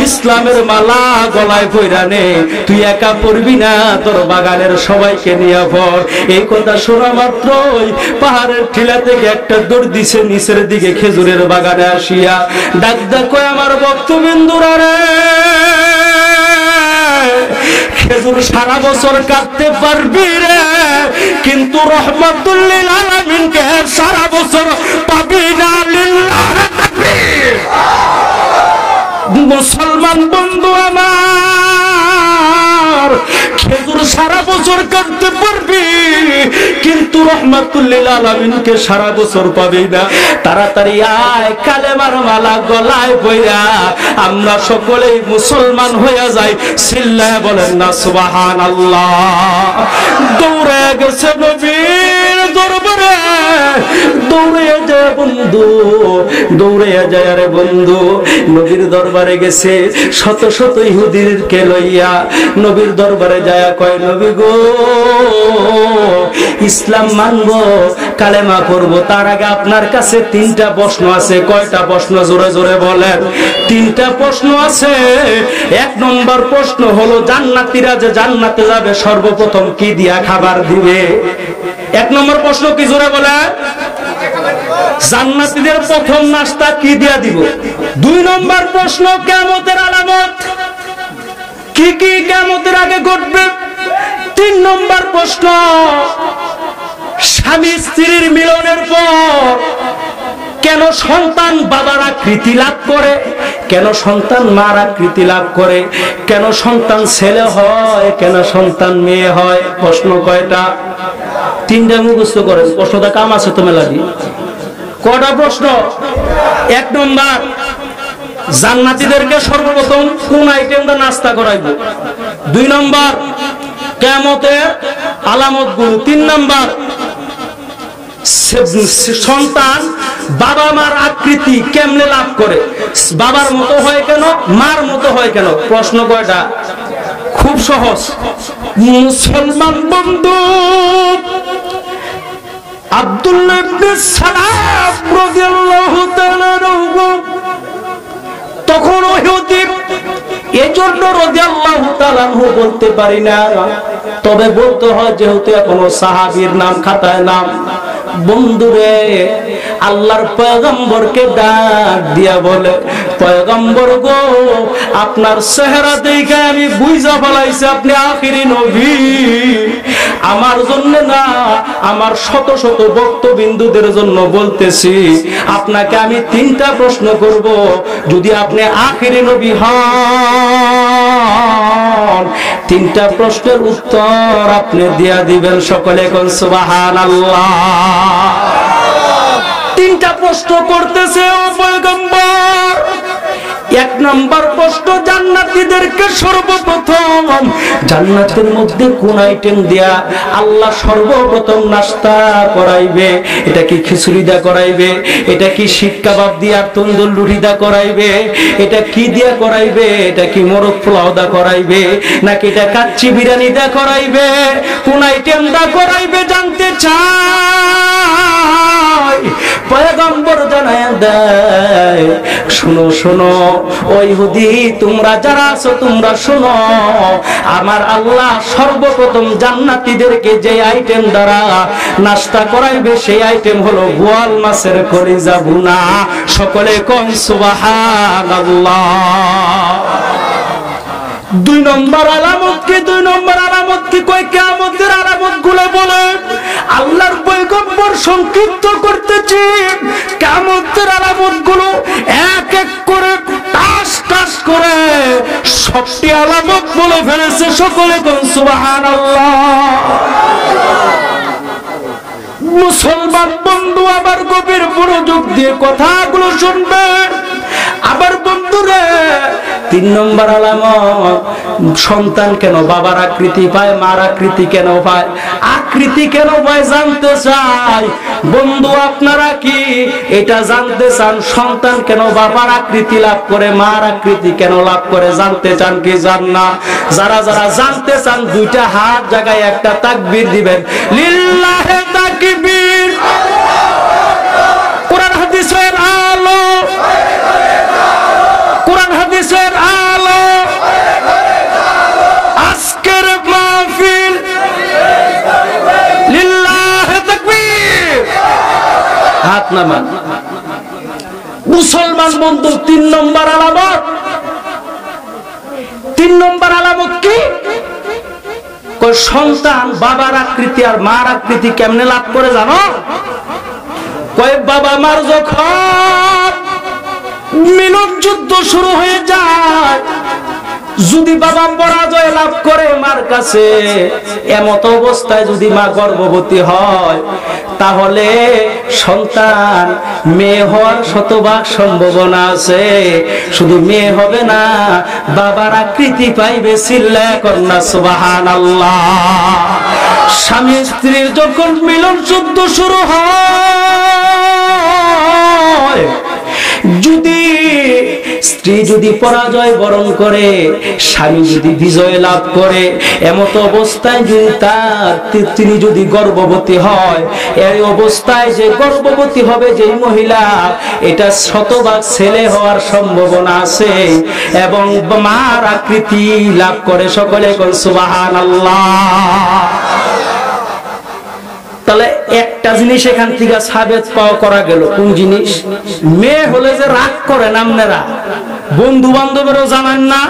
[SPEAKER 1] ইসলামের মালা গলায় পইরা নে, তুই একা পড়বি না, তোর বাগানের সবাইকে নিয়ে পড়। এই কথা শোনা মাত্রই পাহাড়ের টিলা থেকে একটা দৌড় দিছে নিচের দিকে খেজুরের বাগানে আসিয়া ডাক ডাক কয়, আমার ভক্তবিন্দুরা রে, খেজুর সারা বছর কাটতে পারবি রে, কিন্তু রহমাতুল লিল আলামিনকে সারা বছর পাবি না। লিল্লাহি তাকবীর। মুসলমান বন্ধু আমার, খেজুর সারা বছর কাটতে পারবি, কিন্তু রহমাতুল লিল আলামিনকে সারা বছর পাবি না। তাড়াতাড়ি আয়, কালেমার মালা গলায় পইরা আমরা সকলেই মুসলমান হইয়া যাই। চিল্লায় বলেন না সুবহানাল্লাহ। দৌড়ে গেছে নবীর দরবারে, দৌড়ে যায় বন্ধু, দৌড়ে যায় রে বন্ধু, নবীর দরবারে গেছে শত শত ইহুদিদেরকে লইয়া। নবীর দরবারে যায়, কয় নবী গো, ইসলাম মানবো, কালেমা পড়বো, তার আগে আপনার কাছে তিনটা প্রশ্ন আছে। কয়টা প্রশ্ন? জোরে জোরে বলেন। তিনটা প্রশ্ন আছে। এক নম্বর প্রশ্ন হলো, জান্নাতীরা যে জান্নাতে যাবে সর্বপ্রথম কি দিয়া খাবার দিবে? এক নম্বর প্রশ্ন কি? জোরে বলেন। জান্নাতীদের প্রথম নাস্তা কি দিয়া দিব? দুই নম্বর প্রশ্ন, কিয়ামতের আলামত কি কি কিয়ামতের আগে ঘটবে? তিন নম্বর প্রশ্ন, স্বামী স্ত্রীর মিলনের পর কেন সন্তান বাবারা কৃতি লাভ করে, কেন সন্তান মারা কৃতি লাভ করে, কেন সন্তান ছেলে হয়, কেন সন্তান মেয়ে হয়? প্রশ্ন কয়টা? তিনটা মুখস্থ করেন। প্রশ্নটা কাম আছে তো মেলাদি। কয়টা প্রশ্ন? এক নম্বর, জান্নাতীদেরকে সর্বপ্রথম কোন আইটেমটা নাস্তা করাইবো? দুই নম্বর, কিয়ামতের আলামত গুলো। তিন নম্বর, সন্তান বাবা মার আকৃতি কেমনে লাভ করে, বাবার মতো হয় কেন, মার মতো হয় কেন? প্রশ্ন কয়টা? খুব সহজ। মুসলমান বন্ধু, আব্দুল্লাহ ইবনে সালাম রাদিয়াল্লাহু তাআলা তখন ইহুদি, এজন্য রাদিয়াল্লাহু তাআলা বলতে পারি না, তবে বলতে হয় যেহেতু এখনো সাহাবীর নাম খাতায় নাম। বন্ধুরে, আল্লাহর পয়গম্বরকে ডাক দিয়া বলে, পয়গম্বর গো, আপনার চেহারা দেখে আমি বুঝা ফেলাইছি আপনি আখিরি নবী। আমার জন্য না, আমার শত শত ভক্তবিন্দুদের জন্য বলতেছি, আপনাকে আমি 3টা প্রশ্ন করব। যদি আপনি আখিরি নবী হন, 3টা প্রশ্নের উত্তর আপনি দিয়া দিবেন। সকলে কোন সুবহানাল্লাহ। 3টা প্রশ্ন করতেছে ও পয়গম্বর। 1 নম্বর প্রশ্ন, জান্নাতীদেরকে সর্বপ্রথম জান্নাতের মধ্যে কোন আইটেম দিয়া আল্লাহ সর্বপ্রথম নাস্তা করাইবে? এটা কি খিচুড়ি দা করাইবে? এটা কি শিক কাবাব দিয়া তন্দুর রুটি দা করাইবে? এটা কি দিয়া করাইবে? এটা কি মোরগ পোলাও দা করাইবে, নাকি এটা কাচ্চি বিরিয়ানি দা করাইবে? কোন আইটেম দা করাইবে জানতে চাই। পয়গম্বর জানায়া দেয়, শুনো শুনো ও ইহুদি, তোমরা যারা আছো তোমরা শুনো, আমার আল্লাহ সর্বপ্রথম জান্নাতীদেরকে যে আইটেম দ্বারা নাস্তা করাইবে সেই আইটেম হলো বোয়াল মাছের কলিজা ভুনা। সকলে কোন সুবহানাল্লাহ। 2 নম্বর আলামত কি? 2 নম্বর আলামত কি? কয় কিয়ামতের আলামত গুলো বলে আল্লাহর পয়গম্বর সংক্ষিপ্ত করতেছে। কিয়ামতের আলামত গুলো এক এক করে টাস টাস করে সবটি আলামত বলে ফেলেছে। সকলে কোন সুবহানাল্লাহ। মুসলমান বন্ধু আবার গভীর মনোযোগ দিয়ে কথাগুলো শুনবেন। আবার বন্ধুরে, 3 নম্বর আলামত, সন্তান কেন বাবার আকৃতি পায়, মার আকৃতি কেন পায়? আকৃতি কেন পায় জানতে চাই। বন্ধু, আপনারা কি এটা জানতে চান? সন্তান কেন বাবার আকৃতি লাভ করে, মার আকৃতি কেন লাভ করে জানতে চান কি জান না? যারা যারা জানতে চান 2টা হাত জায়গায় একটা তাকবীর দিবেন। লিল্লাহে তাকবীর। কোরআন হাদিসের আলো, কোরআন হাদিসের আলো। আজকের মাহফিল লিল্লাহে তাকবীর। হাত নামান। মুসলমান বন্ধু, 3 নম্বর আলামত। 3 নম্বর আলামত কি? সন্তান বাবার আকৃতি আর মার আকৃতি কেমনে লাভ করে জানো? কয় বাবা মার যখন মিলন যুদ্ধ শুরু হয়ে যায়, যদি বাবা পরাজয় লাভ করে মার কাছে, এমত অবস্থায় যদি মা গর্ভবতী হয়, তাহলে সন্তান মেয়ে হওয়ার শতভাগ সম্ভাবনা আছে। শুধু মেয়ে হবে না, বাবার আকৃতি পাইবে। চিল্লায়া কন্যা সুবহানাল্লাহ। স্বামী স্ত্রীর যখন মিলন যুদ্ধ শুরু হয়, যদি স্ত্রী যদি পরাজয় বরণ করে, স্বামী যদি বিজয় লাভ করে, এমত অবস্থায় যদি তিনি যদি গর্ভবতী হয়, এই অবস্থায় যে গর্ভবতী হবে যেই মহিলা, এটা শতভাগ ছেলে হওয়ার সম্ভাবনা আছে এবং মার আকৃতি লাভ করে। সকলে কোন সুবহানাল্লাহ। তাহলে একটা জিনিস এখান থেকে সাবেত পাওয়া করা গেল। কোন জিনিস? মেয়ে হলে যে রাগ করেন আপনারা, বন্ধু বান্ধবেরও জানান না।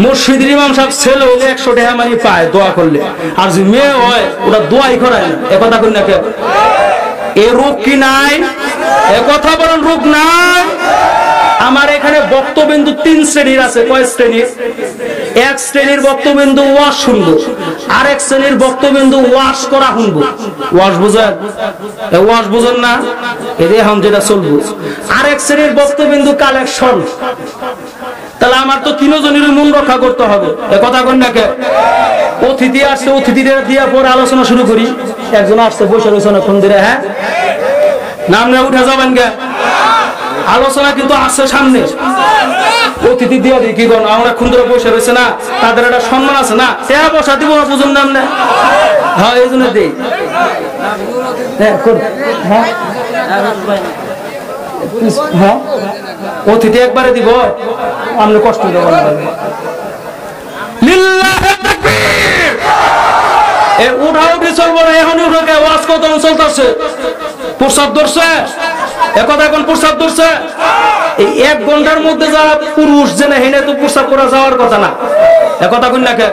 [SPEAKER 1] মসজিদের ইমাম সাহেব ছেলে হলে 100 টাকা মানি পায় দোয়া করলে, আর যে মেয়ে হয় ওরা দোয়াই করায় না। একথা করি না? এ রোগ কি নাই? একথা বলেন, রোগ নাই? আমার এখানে বক্তবিন্দু 3 শ্রেণীর আছে। কয় শ্রেণীর? 1 শ্রেণীর বক্তবিন্দু ওয়াজ শুনবো, আরেক শ্রেণীর বক্তবিন্দু ওয়াজ করা শুনবো। ওয়াজ বুঝেন? ওয়াজ বুঝেন না? এটা এখন যেটা চলবো। আরেক শ্রেণীর বক্তবিন্দু কালেকশন। তাহলে আমার তো 3 জনের মন রক্ষা করতে হবে। কথা কন না কে? অতিথি আসছে, অতিথিদের দিয়ে পরে আলোচনা শুরু করি। একজন আসছে, বসে রয়েছে অনেকক্ষণ ধরে। হ্যাঁ, নাম না উঠে যাবেন কে? আলোচনা কিন্তু আসছে সামনে। অতিথি দিয়ে দিই কি কোন? আমরা খুন ধরে বসে রয়েছে না, তাদের একটা সম্মান আছে না? হ্যাঁ, বসা দিব না, বুঝুন নাম না। হ্যাঁ, এই জন্য দিই। হ্যাঁ, অতিথি একবারে দিব, আমরা কষ্ট দেব। লিল্লাহে তাকবীর। এ উঠাও চলবো না, এখন উঠে ওয়াজ কত চলতেছে, প্রসাদ ধরছে, একথা এখন প্রসাদ ধরছে। এই 1 ঘন্টার মধ্যে যারা পুরুষ জেনে হেনে তো প্রসাদ করা যাওয়ার কথা না, একথা কই না কে?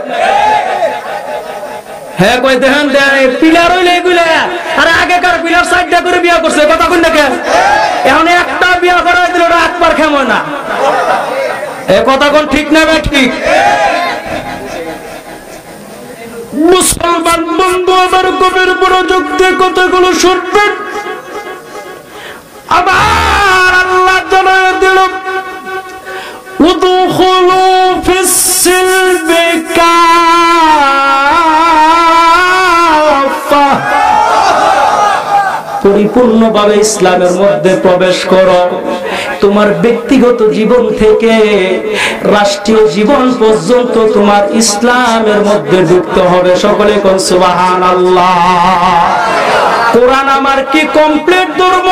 [SPEAKER 1] হ্যাঁ কই দেখেন পিলার হইলে এগুলা, আরে আগেকার পিলার 4টা করে বিয়া করছে, কথা কই না কে? এখন একটা বিয়া করা দিল ওটা একবার খেময় না, এ কথা কোন ঠিক না বে ঠিক? মুসলমান বন্ধু আমার গভীর মনোযোগ দিয়ে কথাগুলো শুনবেন। আবার আল্লাহ জানায় দিল উদখুলু ফিস সিলমি কাফা, পরিপূর্ণভাবে ইসলামের মধ্যে প্রবেশ করো। তোমার ব্যক্তিগত জীবন থেকে রাষ্ট্রীয় জীবন পর্যন্ত তোমার ইসলামের মধ্যে ঢুকতে হবে। সকলে কোন সুবহানাল্লাহ। কোরআন আমার কি কমপ্লিট ধর্ম,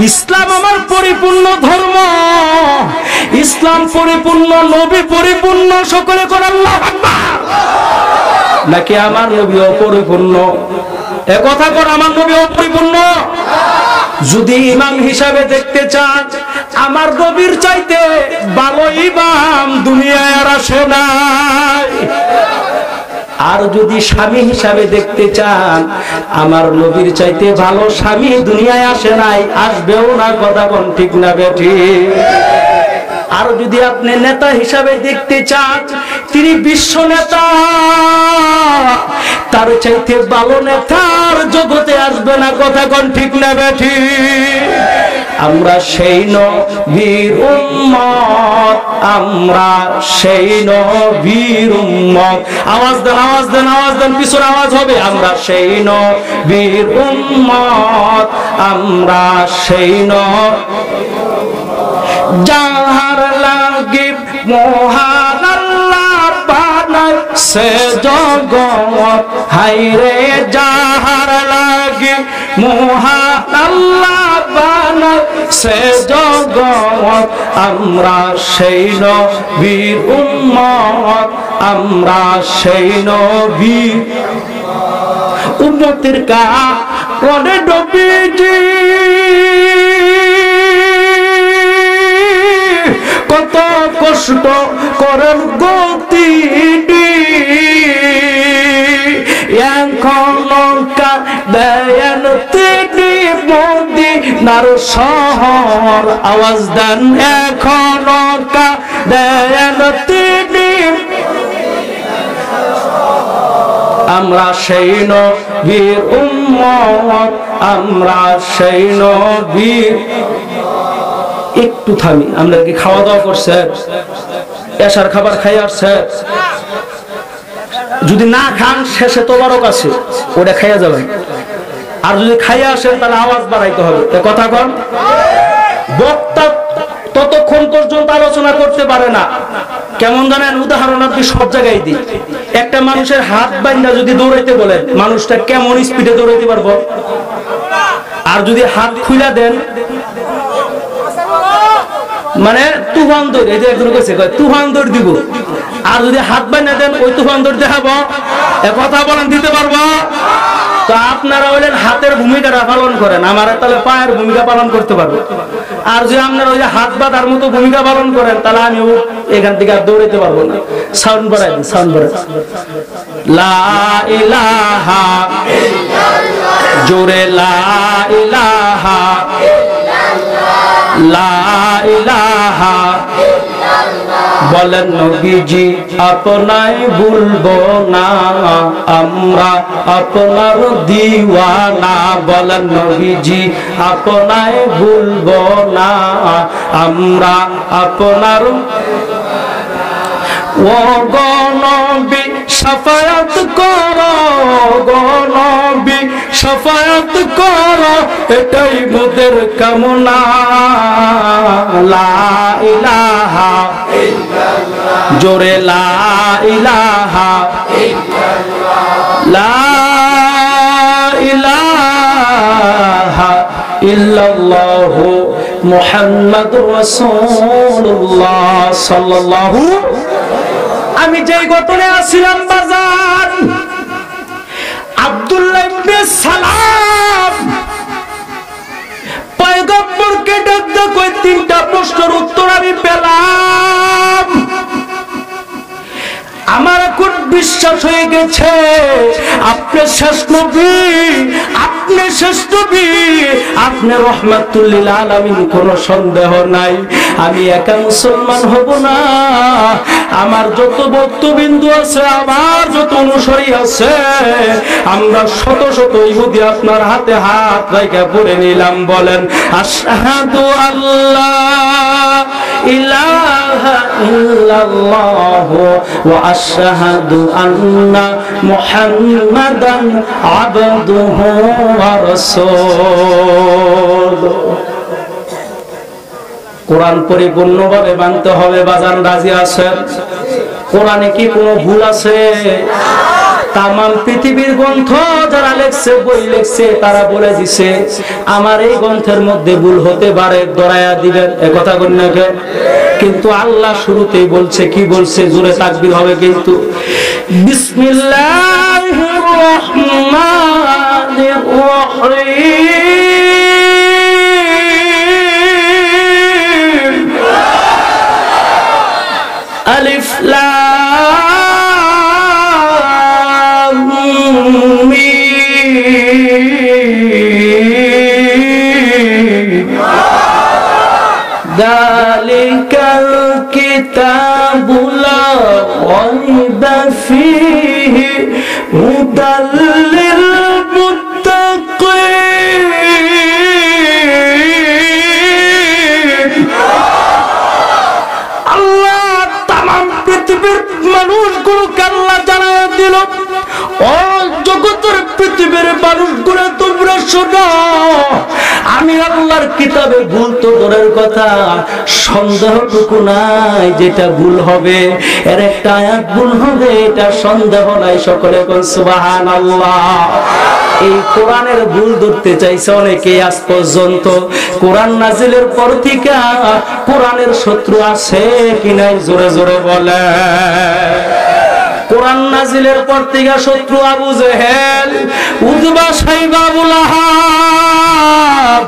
[SPEAKER 1] ইসলাম আমার পরিপূর্ণ ধর্ম, ইসলাম পরিপূর্ণ, নবী পরিপূর্ণ, সকলে কোন আল্লাহু আকবার। নাকি আমার নবী অপরিপূর্ণ? একথা কর, আমার নবী অপরিপূর্ণ? যদি ইমাম হিসাবে দেখতে চান, আমার নবীর চাইতে ভালো ইমাম দুনিয়ায় আর আসে নাই। আর যদি স্বামী হিসাবে দেখতে চান, আমার নবীর চাইতে ভালো স্বামী দুনিয়ায় আসে নাই, আসবেও না, কথা কোন ঠিক না বেঠি? আর যদি আপনি নেতা হিসাবে দেখতে চান, তিনি বিশ্ব নেতা, তার চাইতে ভালো নেতার জগতে আসবে না, কথা কোন ঠিক না বেঠি? আমরা সেই নবীর উম্মত, আমরা সেই নবীর উম্মত। আওয়াজ দেন, আওয়াজ দেন, আওয়াজ দেন, পিছনে আওয়াজ হবে। আমরা সেই নবীর উম্মত, আমরা সেই যাহার লাগি মহান আল্লাহ বানাইছে জগৎ, হায়রে যাহার লাগি মহান আল্লাহ বানাইছে জগৎ, আমরা সেই নবীর উম্মত, আমরা সেই নবীর উম্মতের কারণে নবীজি কত কষ্ট করেন গতি, এখন দেন তিনি মদিনার শহর। আওয়াজ দেন, এখন দেন তিনি। আমরা সেই নবীর উম্মত, আমরা সেই নবীর। একটু থামি, আমরা কি খাওয়া দাওয়া করছে? এশার খাবার খাই আসছে? যদি না খান, শেষে তোবারক আছে, ওটা খাইয়া যাবেন। আর যদি খাইয়া আসেন, তাহলে আওয়াজ বাড়াইতে হবে, কথা কন। বক্তা ততক্ষণ পর্যন্ত আলোচনা করতে পারে না। কেমন জানেন? উদাহরণ আপনি সব জায়গায় দিই। একটা মানুষের হাত বাইন্ধা যদি দৌড়াইতে বলেন, মানুষটা কেমন স্পিডে দৌড়াইতে পারবো? আর যদি হাত খুইলা দেন, মানে তুফান দৌড়, এই যে একজন কইছে তুফান দৌড় দিব। আর যদি হাত বাইন্ধা দেন, ওই তুফান দৌড় দেখাবো, কথা বলেন, দিতে পারবো? তো আপনারা হইলেন হাতের ভূমিকাটা পালন করেন, আমার তাহলে পায়ের ভূমিকা পালন করতে পারবো। আর যদি আপনারা ওই যে হাত বাঁধার মতো ভূমিকা পালন করেন, তাহলে আমি এখান থেকে আর দৌড়াইতে পারবো না। সাউন্ড বাড়াই দিন, সাউন্ড বাড়াই। লা ইলাহা ইল্লাল্লাহ, জোরে লা ইলাহা ইল্লাল্লাহ, লা ইলাহা ইল্লাল্লাহ। বলেন নবীজি আপনাই ভুলবো না, আমরা আপনার দিওয়ানা। বলেন নবীজি আপনাই ভুলবো না, আমরা আপনার। ও গো নবী শাফায়াত করো, গো নবী শাফায়াত করো, এটাই মোদের কামনা। লা ইলাহা ইল্লাল্লাহ, জোরে লা ইলাহা ইল্লাল্লাহ, লা ইলাহা ইল্লাল্লাহ মুহাম্মাদুর রাসূলুল্লাহ সাল্লাল্লাহু। আমি যেই গতরে আসছিলাম বাজার, তিনটা প্রশ্নের উত্তর আমি পেলাম। আমার এখন বিশ্বাস হয়ে গেছে আপনি শেষ নবী, আপনি শেষ নবী, আপনি রহমাতুল লিল আলামিন, কোনো সন্দেহ নাই। আমি একা মুসলমান হব না, আমার যত ভক্তবিন্দু আছে, আমার যত অনুসারী আছে, আমরা শত শত ইহুদি আপনার হাতে হাত রেখে পড়ে নিলাম। বলেন আশহাদু আল্লাহ ইলাহা ইল্লাল্লাহ ওয়া আশহাদু আন্না মুহাম্মাদান আবদুহু ওয়া রাসূলুহু। কোরআন পরিপূর্ণভাবে মানতে হবে। বাজান রাজি আছেন? কোরআনে কি কোনো ভুল আছে? তাম পৃথিবীর গ্রন্থ যারা লেখছে, বই লেখছে, তারা বলে দিছে আমার এই গ্রন্থের মধ্যে ভুল হতে পারে, দরায়া দিবেন, একথা করেন না কে? কিন্তু আল্লাহ শুরুতেই বলছে, কি বলছে? জোরে তাকবীর হবে কিন্তু। বিসমিল্লাহির রহমানির রহিম। আলিফ লাম মিম। যালিকাল কিতাবু লা রাইবা ফীহি হুদাল লিল মুত্তাকিন। আল্লাহ তামাম পৃথিবীর মানুষগুলোকে আল্লাহ জানায় দিল, ও জগতের পৃথিবীর মানুষগুলো তোমরা শোনো, আমি আল্লাহর কিতাবে ভুল তো দূরের কথা, সন্দেহটুকু নাই যেটা ভুল হবে, এর একটা আয়াত ভুল হবে, এটা সন্দেহ নাই। সকলে কোন সুবহানাল্লাহ। এই কোরআনের ভুল ধরতে চাইছে অনেকে আজ পর্যন্ত। কোরআন নাজিলের পর থেকে কোরআনের শত্রু আছে কি নাই? জোরে জোরে বলে। কোরআন নাজিলের পর থেকে শত্রু আবু জেহেল, উতবা, সাইবা, আবু লাহাব,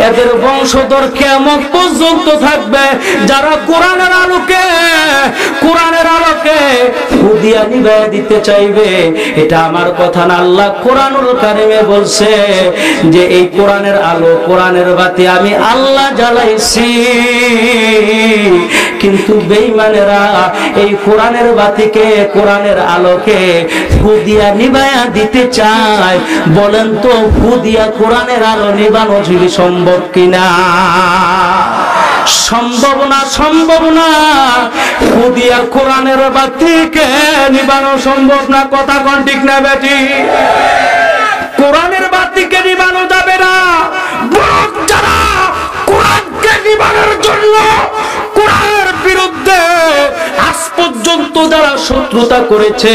[SPEAKER 1] এদের বংশধর কিয়ামত পর্যন্ত থাকবে যারা কোরআনের আলোকে হুদিয়া নিভাইয়া দিতে চাইবে। এটা আমার কথা না, আল্লাহ কোরআনুল কারিমে বলছে যে এই কোরআনের আলো, কোরআনের বাতি আমি আল্লাহ জ্বালাইছি। কিন্তু বেঈমানেরা এই কোরআনের বাতিকে, কোরআনের আলোকে হুদিয়া নিভাইয়া দিতে চায়। বলেন তো হুদিয়া কোরআনের আলো নিভানো সম্ভব কিনা? সম্ভব না, সম্ভব না। হুদিয়া কোরআনের বাতিকে নিভানো সম্ভব না। কথা কোন ঠিক না বেটি? কোরআনের বাতিকে নিভানো যাবে না। যারা কোরআনকে নিভানোর জন্য, কোরআনের বিরুদ্ধে আজ পর্যন্ত যারা শত্রুতা করেছে,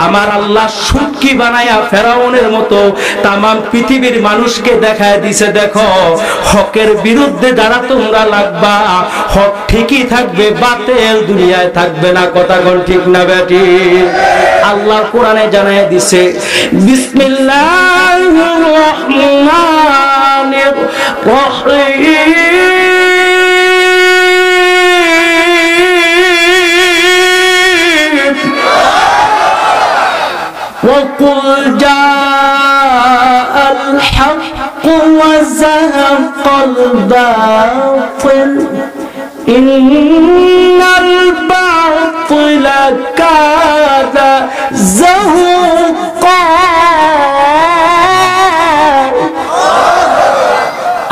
[SPEAKER 1] আমার আল্লাহ সুটকি বানায়া ফেরাউনের মতো তামাম পৃথিবীর মানুষকে দেখায় দিছে, দেখো হকের বিরুদ্ধে যারা তোমরা লাগবা, হক ঠিকই থাকবে, বাতিল দুনিয়ায় থাকবে না। কথা কোন ঠিক না বেটি? আল্লাহ কোরআনে জানায় দিছে, বিসমিল্লাহির রহমানির রহিম। وقل جاء الحق وزهق الباطل إن الباطل كان زهوقا।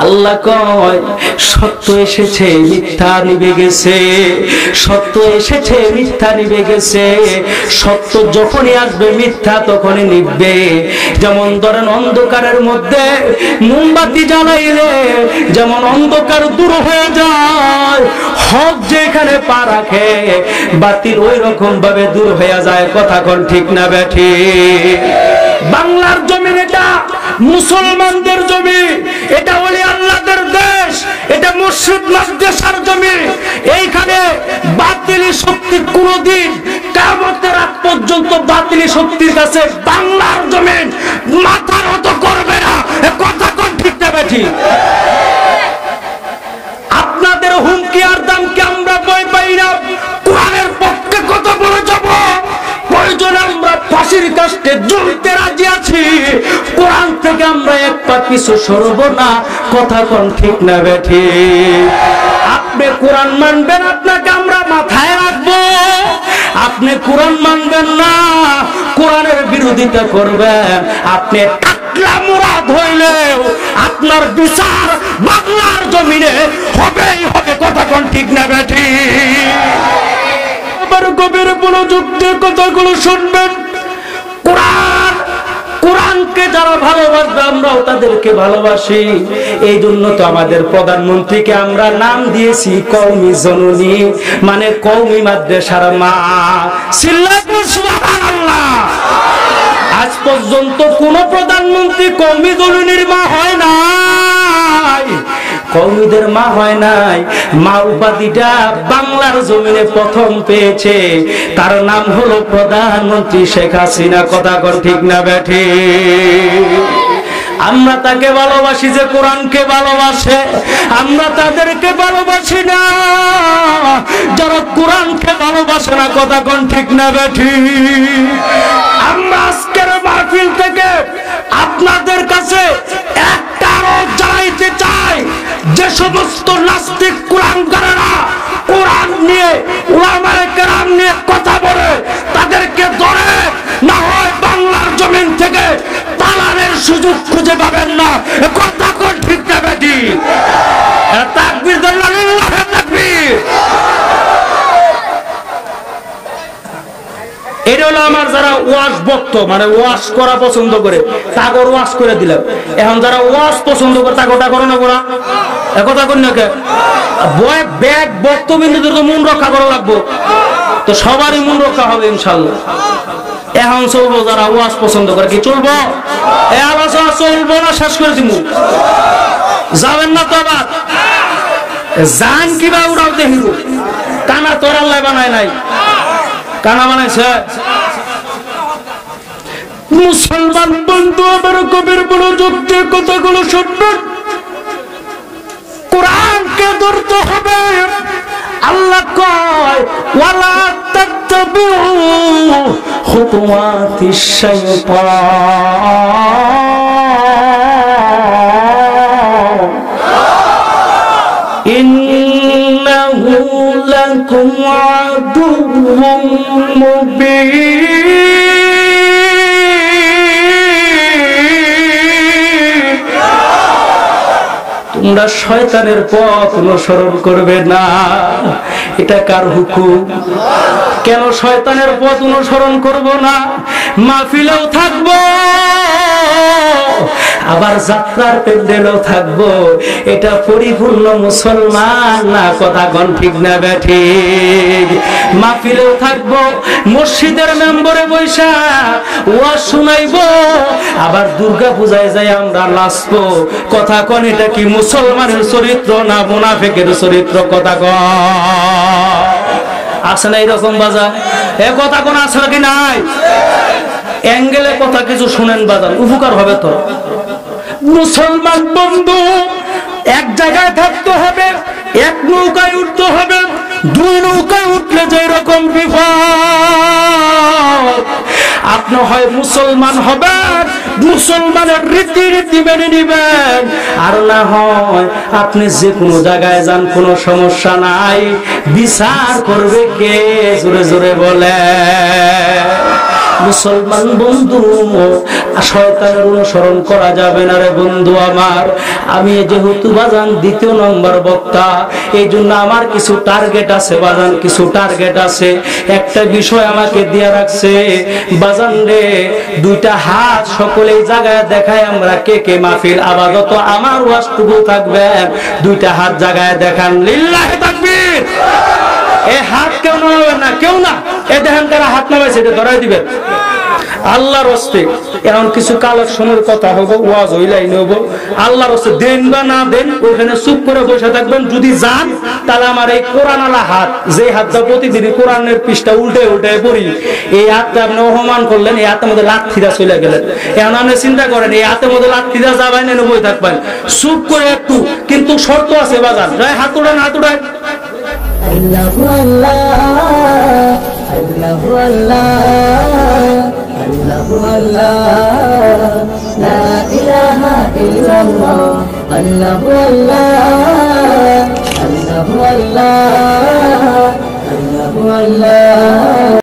[SPEAKER 1] আল্লাহ কয় সত্য এসেছে, মিথ্যা নিভে গেছে। সত্য এসেছে, মিথ্যা নিভে গেছে। সত্য যখনই আসবে মিথ্যা তখনই নিভবে। যেমন ধরেন অন্ধকারের মধ্যে মোমবাতি জ্বালাইলে যেমন অন্ধকার দূর হয়ে যায়, হক যেখানে পা রাখে বাতিল ওই রকম ভাবে দূর হয়ে যায়। কথা কোন ঠিক না বেঠি? বাংলার জমিন এটা মুসলমানদের জমি, এটা ওলি আল্লাহদের দেশ, এটা মসজিদ মাদ্রাসার জমি। এইখানে বাতিলি শক্তি কোনদিন কিয়ামতের আগ পর্যন্ত বাতিলি শক্তির কাছে বাংলার জমিন মাথা নত করবে না। কথা কোন ঠিক না বেঠি? আপনাদের কি আর দামকে আমরা ভয় পাই না, কোরআনের পক্ষে কথা বলে যাব, প্রয়োজনে আমরা ফাঁসির কাস্টে ঝুলতে রাজি আছি, কোরআন থেকে আমরা এক পা পিছু সরব না। কথা কোন ঠিক না বেঠি? আপনি কোরআন মানবেন, আপনাকে আমরা মাথায় রাখবো। আপনি কোরআন মানবেন না, কোরআনের বিরোধিতা করবেন, আপনি টাকলা মুরাদ হইলেও আপনার বিচার বাংলার জমিনে হবেই হবে। কথা কোন ঠিক না বেঠি? আবার গভীর মনোযোগ দিয়ে কথাগুলো শুনবেন। কোরআনকে যারা ভালোবাসবে আমরাও তাদেরকে ভালোবাসি। এই জন্য তো আমাদের প্রধানমন্ত্রীকে আমরা নাম দিয়েছি কওমি জননী, মানে কওমি মাদ্রাসার মা। সুবহানাল্লাহ। আজ পর্যন্ত কোন প্রধানমন্ত্রী কওমি জননীর মা হয় নাই, কওমিদের মা হয় নাই। মা উপাধিটা বাংলার জমিনে প্রথম পেয়েছে, তার নাম হলো প্রধানমন্ত্রী শেখ হাসিনা। কথা কোন ঠিক না বেঠি? আমরা তাকে ভালোবাসি যে কোরআনকে ভালোবাসে, আমরা তাদেরকে ভালোবাসি না যারা কোরআনকে ভালোবাসে না। কথা কোন ঠিক না বেঠি? আমরা আজকের মাহফিল থেকে আপনাদের কাছে একটা আরজ জানাইতে চাই, যে সমস্ত নাস্তিক কুলাঙ্গারেরা কোরআন নিয়ে উলামায়ে কেরাম নিয়ে কথা বলে, তাদেরকে ধরে না হয় বাংলার জমিন থেকে পালানোর সুযোগ খুঁজে পাবেন না। কথা কোন ঠিক না বেঠি? তাকবীর দিল্লাহ, লিল্লাহি তাকবীর। এটা হলো আমার যারা ওয়াজ ভক্ত, মানে ওয়াজ করা পছন্দ করে, তাগর ওয়াজ করে দিলাম। এখন যারা ওয়াজ পছন্দ করে তাগরটা করো না করা, একথা করি না কে? বয় ব্যাগ বক্তবিন্দুদের তো মন রক্ষা করা লাগবো, তো সবারই মন রক্ষা হবে ইনশাল্লাহ। এখন চলবো যারা ওয়াজ পছন্দ করে, কি চলবো? এ আলোচনা চলবো না, শেষ করে দিব। যাবেন না তো আবার জান কিবা উড়াও দেখিব। কানা তোর আল্লাহ বানায় নাই, কানা বানাইছে মুসলমান বন্ধু। আমার কবির মনোযোগ দিয়ে কথাগুলো শুনবেন। কোরআনকে ধরতে হবে। আল্লাহ কয় ওয়ালা তাত্তাবিউ খুতুওয়াতিশ শাইতান ইন্নাহু লাকুম আদুউম মুবিন। তোমরা শয়তানের পথ অনুসরণ করবে না। এটা কার হুকুম? কেন শয়তানের পথ অনুসরণ করব না? মাহফিলেও থাকবো, আবার যাত্রার প্যান্ডেলেও থাকবো। এটা পরিপূর্ণ মুসলমান না। কথা কোন ঠিক না বেঠি? মাহফিলেও থাকবো, মসজিদের মেম্বরে বৈশা ওয়াজ শুনাইবো, আবার দুর্গা পূজায় যাই আমরা নাচবো। কথা কোন এটা কি মুসলমানের চরিত্র না মুনাফিকের চরিত্র? কথা কোন আছে না এরকম বাজার? এ কথা কোন আছে নাকি নাই? অ্যাঙ্গেলে কথা কিছু শুনেন বাজার, উপকার হবে তো। মুসলমান বন্ধু, এক জায়গায় থাকতে হবে, এক নৌকায় উঠতে হবে। দুই নৌকায় উঠলে যে রকম বিপদ। আপনি হয় মুসলমান হবেন, মুসলমানের রীতি মেনে নিবেন, আর না হয় আপনি যে কোনো জায়গায় যান, কোনো সমস্যা নাই। বিচার করবে কে? জোরে জোরে বলে। মুসলমান বন্ধু, শয়তানের অনুসরণ করা যাবে না রে বন্ধু আমার। আমি যেহেতু বাজান দ্বিতীয় নম্বর বক্তা, এই জন্য আমার কিছু টার্গেট আছে বাজান, কিছু টার্গেট আছে। একটা বিষয় আমাকে দিয়ে রাখছে বাজান রে, দুইটা হাত সকলেই জায়গায় দেখায় আমরা কে কে মাহফিল আবাদত আমার ওয়াজটুকু থাকবেন। দুইটা হাত জায়গায় দেখান, লিল্লাহি তাকবীর। এই হাত কেউ নামাবেন না, কেউ না। এ দেখেন তারা হাত নামাইছে, এটা ধরাই দিবেন আল্লাহর হস্তে। এখন কিছু কালেকশনের কথা হবো, ওয়াজ হইলাই নেব। আল্লাহর হস্তে দেন বা না দেন, ওইখানে চুপ করে বসে থাকবেন। যদি যান তাহলে আমার এই কোরআন আলা হাত, যে হাতটা প্রতিদিনই কোরআনের পৃষ্ঠা উল্টে উল্টে পড়ি, এই হাতটা আপনি অপমান করলেন, এই হাতের মধ্যে লাথিরা চলে গেলেন। এখন আপনি চিন্তা করেন, এই হাতের মধ্যে লাথিরা যাবেন, এনে বই থাকবেন চুপ করে একটু। কিন্তু শর্ত আছে বাজার, হাত উড়ান, হাত উড়ান।
[SPEAKER 2] আল্লাহু আল্লাহ, আল্লাহু আল্লাহ, আল্লাহু আল্লাহ, লা ইলাহা ইল্লাল্লাহ, আল্লাহু আল্লাহ, আল্লাহু আল্লাহ, আল্লাহু আল্লাহ।